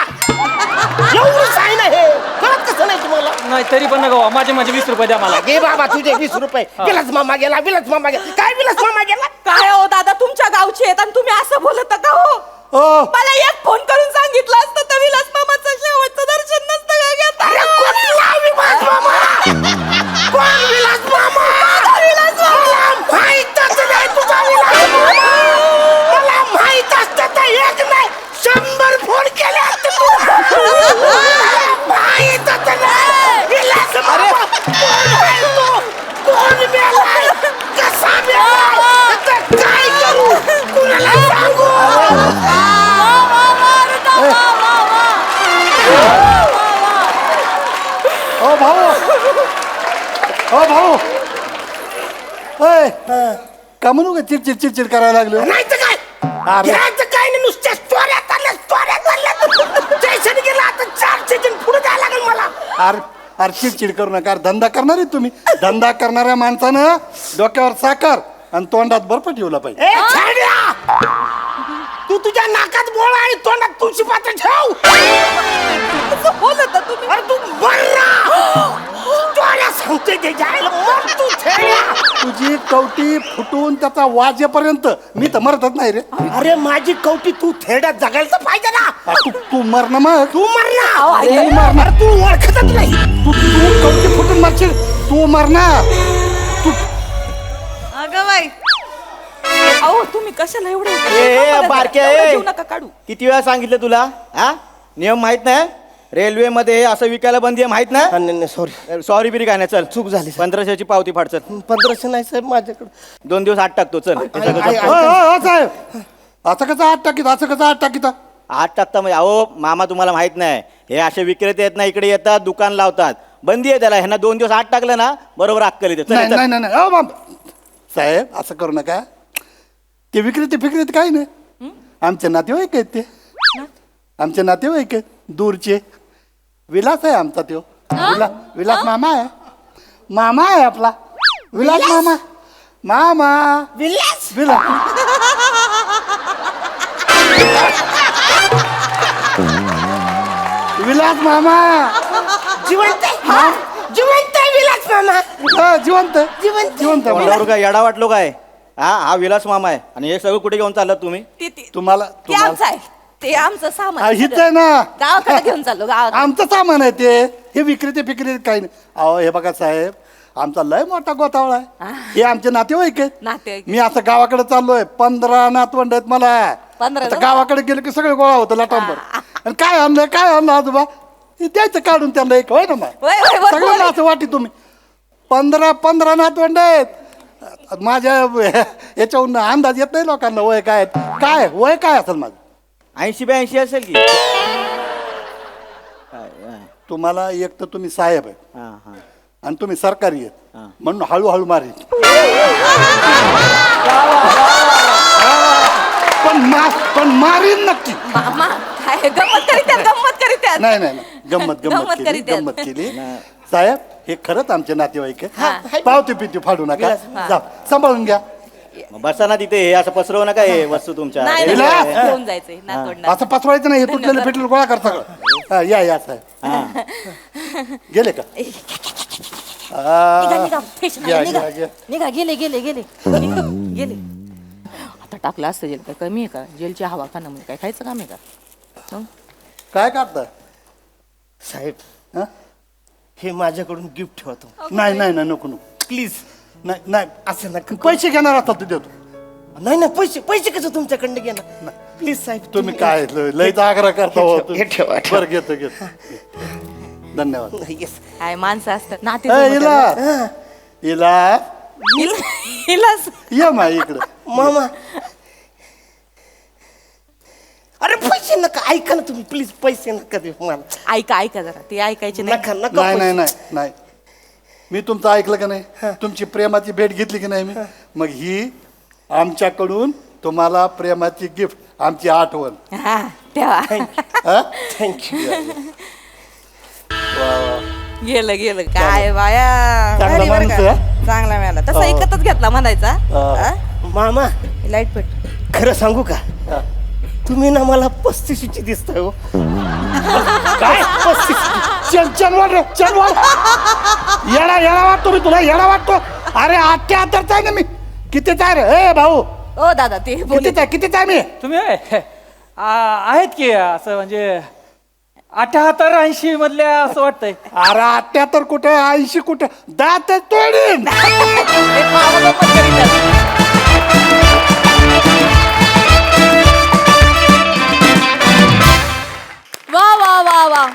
एवढंच आहे ना हे कळत कसं नाही तुम्हाला नाही तरी पण नका माझे 20 रुपये द्या मला घे बाबा तुझे 20 रुपये विलास मामा गेला विलास मामा गेला काय विलास मामा गेला काय हो दादा तुमच्या गावचे आहेत आणि तुम्ही असं बोलत का हो हो मला एक फोन करून सांगितलं असतं तर विलास मामाचं शेवटचं दर्शन नसतं का घेता अरे कुठला विलास मामा कोण विलास मामा विलास मामा माहीतच नाही तुझा विलास मामा मला माहित असतं तर एक नाही 100 फोन केले असते तुला माहीतच नाही विलास मामा कोण आहे तो कोण मेलाय कसा मेलाय आता काय करू कुणाला सांगू ओ भाऊ ओ भाऊ ओय का म्हणू का चिडचिड चिडचिड करायला लागलो नाही तर काय अरे. घ्यायचं काय नाही नुसत्या स्टोऱ्या चालल्या जैसन गेला आता 4 सीजन पुढे जायला लागेल मला अरे अरे चिडचिड करू नका अरे धंदा करणार आहे तुम्ही धंदा करणाऱ्या माणसानं डोक्यावर साखर आणि तोंडात बर्फ ठेवला पाहिजे ए छाड्या तू तुझ्या नाकात बोळ आणि तोंडात तुळशी पात्र ठेव बोलत तुम्ही अरे तू बर्रा स्टोऱ्या सांगते ते जायला मग तू छेड्या तुझी कवटी फुटून त्याचा वाजेपर्यंत मी तर मरतच नाही रे अरे माझी कवटी तू थेड्यात जगायला तर पाहिजे ना तू मर ना मग तू मर ना तू मर अरे तू ओळखतच नाही तू कवटी फुटून मरशील तू मर ना तू अगं बाई अहो तुम्ही कशाला एवढे बारक्या एवढं जीव नका काढू किती वेळा सांगितलं तुला हा नियम माहित नाही रेल्वेमध्ये असं विकायला बंदी आहे माहित नाही सॉरी सॉरी बिरी काय नाही चल चूक झाली 1500ची पावती फाड चल 1500 नाही साहेब माझ्याकडे 2 दिवस आत टाकतो चल हे सगळं आई, जप्त. हो साहेब असं कसं आत टाकीत असं कसं आत टाकीत आत टाकता म्हणजे अहो मामा तुम्हाला माहित नाही हे असे विक्रेते आहेत ना इकडे येतात दुकान लावतात बंदी आहे त्याला ह्यांना 2 दिवस आत टाकलं ना बरोबर अक्कल येते चल, नाही चल. नाही नाही बाबा साहेब असं करू नका ते विक्रेते फिक्रेते काही नाही आमचे नातेवाईक आहेत ते आमचे नातेवाईक आहेत दूरचे विलास आहे आमचा त्यो विलास मामा आहे मामा आहे आपला विलास मामा मामा विलास विलास विलास मामा जिवंत आहे जिवंत आहे विलास हा, जिवंत जिवंत तोंडावर काय येडा वाटलो काय? हा विलास मामा आहे आणि हे सगळं कुठे घेऊन चाललात तुम्ही? तुम्हाला ते आमचं आहे ते आमचं सामान हा, आहे हिच सगळं. आहे ना गावाकडे घेऊन चाललो गावाकडे. आमचं सामान आहे ते. हे विक्रेते फिक्रेते काही नाही. अहो हे बघा साहेब, आमचा लय मोठा गोतावळा आहे. हे आमचे नातेवाईक आहेत. नातेवाईक. मी आता गावाकडे चाललोय. 15 नातवंड आहेत मला. 15 आता गावाकडे गेलं की सगळे गोळा होतं लाटांबर. आणि काय आणलं आजोबा? हे द्यायचं काढून त्यांना एक होय ना मग. होय, होय, होय, सगळं होय. असं वाटी तुम्ही 15 नातवंड आहेत. माझ्या याच्याहून अंदाज येत नाही लोकांना वय काय काय वय काय असेल माझं. 80-82 असेल की. तुम्हाला एक तर तुम्ही साहेब आहे हा हा. आणि तुम्ही सरकारी आहेत म्हणून हळूहळू मारीन. पण मारीन नक्की. मामा काय गंमत करीत आहेत. नाही गंमत गंमत केली साहेब. हे खरंच आमचे नातेवाईक आहे. पावती पिती फाडू नका. जा सांभाळून घ्या. मग बसा ना तिथे. हे असं पसरवू नका हे वस्तू तुमच्या. नाही विलास! नाही, घेऊन जायचंय नातवंडाला. असं पसवायचं नाही. हे तुटलेलं पेटलेलं गोळा कर सगळं. हा, या साहेब. गेले का? निघा, निघा, स्टेशनला या, निघा. या. निघा गेले आता टाकलं असतं जेल काय कमी आहे का? जेलची हवा खाणं म्हणजे काय खायचं काम आहे का? काय करताय साहेब हा? हे माझ्याकडून गिफ्ट ठेवतो. नाही नको प्लीज. नाही असं नका करू. पैसे घेणार आता तू देतो. नाही पैसे कसं तुमच्याकडनं घेणार? प्लीज साहेब तुम्ही काय लयच आग्रह करता हो हे ठेवा. बरं घेतो धन्यवाद. Yes. काय माणसं असतात नाते हिला ये मा इकडं. मामा अरे पैसे नका. ऐका ना तुम्ही प्लीज. पैसे नका देऊ मला. ऐका जरा ते ऐकायचे नाही. नका नका नाही मी तुमचं ऐकलं का नाही? तुमची प्रेमाची भेट घेतली की नाही मी? मग ही आमच्याकडून तुम्हाला प्रेमाची गिफ्ट, आमची आठवण. हा तेव्हा थँक्यू. गेलं काय बाया चांगला भारी बरं माणूस का? आहे. चांगला मिळाला तसा एकतच घेतला म्हणायचा. मामा लाईट पेट खरं सांगू का? तुम्ही ना मला 35ची दिसताय हो. काय 35? चनवाड येडा वाटतो मी तुला. येडा वाटतो. अरे 78 आहे ना मी. कितीच आहे रे? भाऊ ओ दादा ते बोल कितीच आहे मी? तुम्ही आहेत की असं म्हणजे 78-80 मधल्या असं वाटतंय. अरे 78 कुठे 80 कुठे? दात तोडीन. वा वा वा वा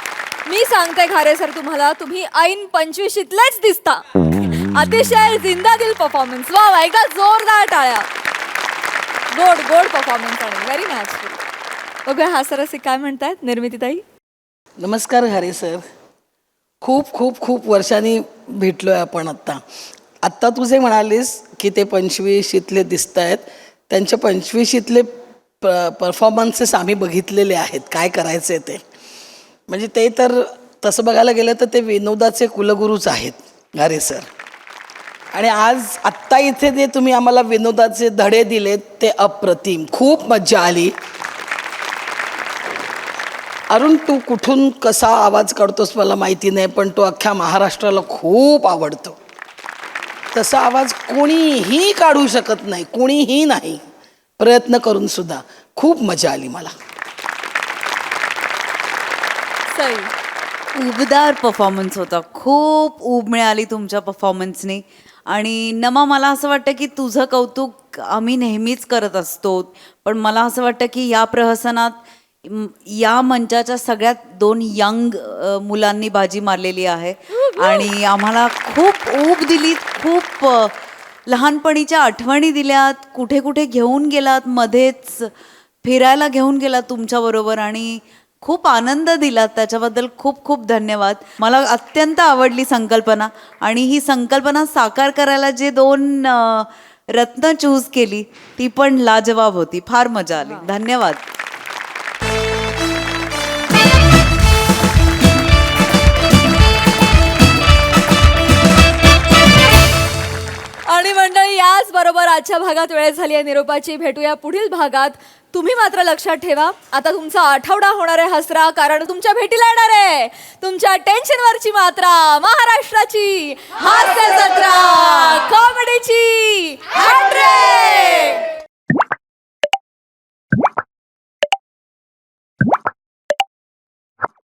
मी सांगते खारे सर तुम्हाला, तुम्ही ऐन 25शीतलेच दिसता. अतिशय जिंदादिल परफॉर्मन्स. वा वा एकदा जोरदार टाळ्या. गोड परफॉर्मन्स आणि व्हेरी नॅचरल. बघूया हा सर असे काय म्हणतात निर्मितीताई. नमस्कार हरे सर. खूप वर्षांनी भेटलोय आपण आत्ता तू जे म्हणालीस की ते 25शीतले दिसत आहेत, त्यांच्या 25शीतले परफॉर्मन्सेस आम्ही बघितलेले आहेत. काय करायचे ते म्हणजे ते तर तसं बघायला गेलं तर ते विनोदाचे कुलगुरूच आहेत हरे सर. आणि आत्ता इथे जे तुम्ही आम्हाला विनोदाचे धडे दिलेत ते अप्रतिम. खूप मज्जा आली. अरुण तू कुठून कसा आवाज काढतोस मला माहिती नाही, पण तो अख्ख्या महाराष्ट्राला खूप आवडतो. तसा आवाज कोणीही काढू शकत नाही, कोणीही नाही प्रयत्न करून सुद्धा. खूप मजा आली मला. सई उबदार परफॉर्मन्स होता. खूप ऊब मिळाली तुमच्या परफॉर्मन्सने. आणि नमा मला असं वाटतं की तुझं कौतुक आम्ही नेहमीच करत असतो, पण मला असं वाटतं की या प्रहसनात या मंचाच्या सगळ्यात 2 यंग मुलांनी बाजी मारलेली आहे आणि आम्हाला खूप ऊब दिली. खूप लहानपणीच्या आठवणी दिल्यात. कुठे कुठे घेऊन गेलात, मध्येच फिरायला घेऊन गेलात तुमच्याबरोबर आणि खूप आनंद दिलात. त्याच्याबद्दल खूप धन्यवाद. मला अत्यंत आवडली संकल्पना आणि ही संकल्पना साकार करायला जे 2 रत्न चूज केली ती पण लाजवाब होती. फार मजा आली. धन्यवाद. आणि मंडळी याच बरोबर आजच्या भागात वेळ झाली आहे निरोपाची. भेटूया पुढील भागात. तुम्ही मात्र लक्षात ठेवा, आता तुमचा आठवडा होणार आहे हसरा, कारण तुमच्या भेटीला येणार आहे तुमच्या टेन्शनवरची मात्रा, महाराष्ट्राची हास्य जत्रा, कॉमेडीची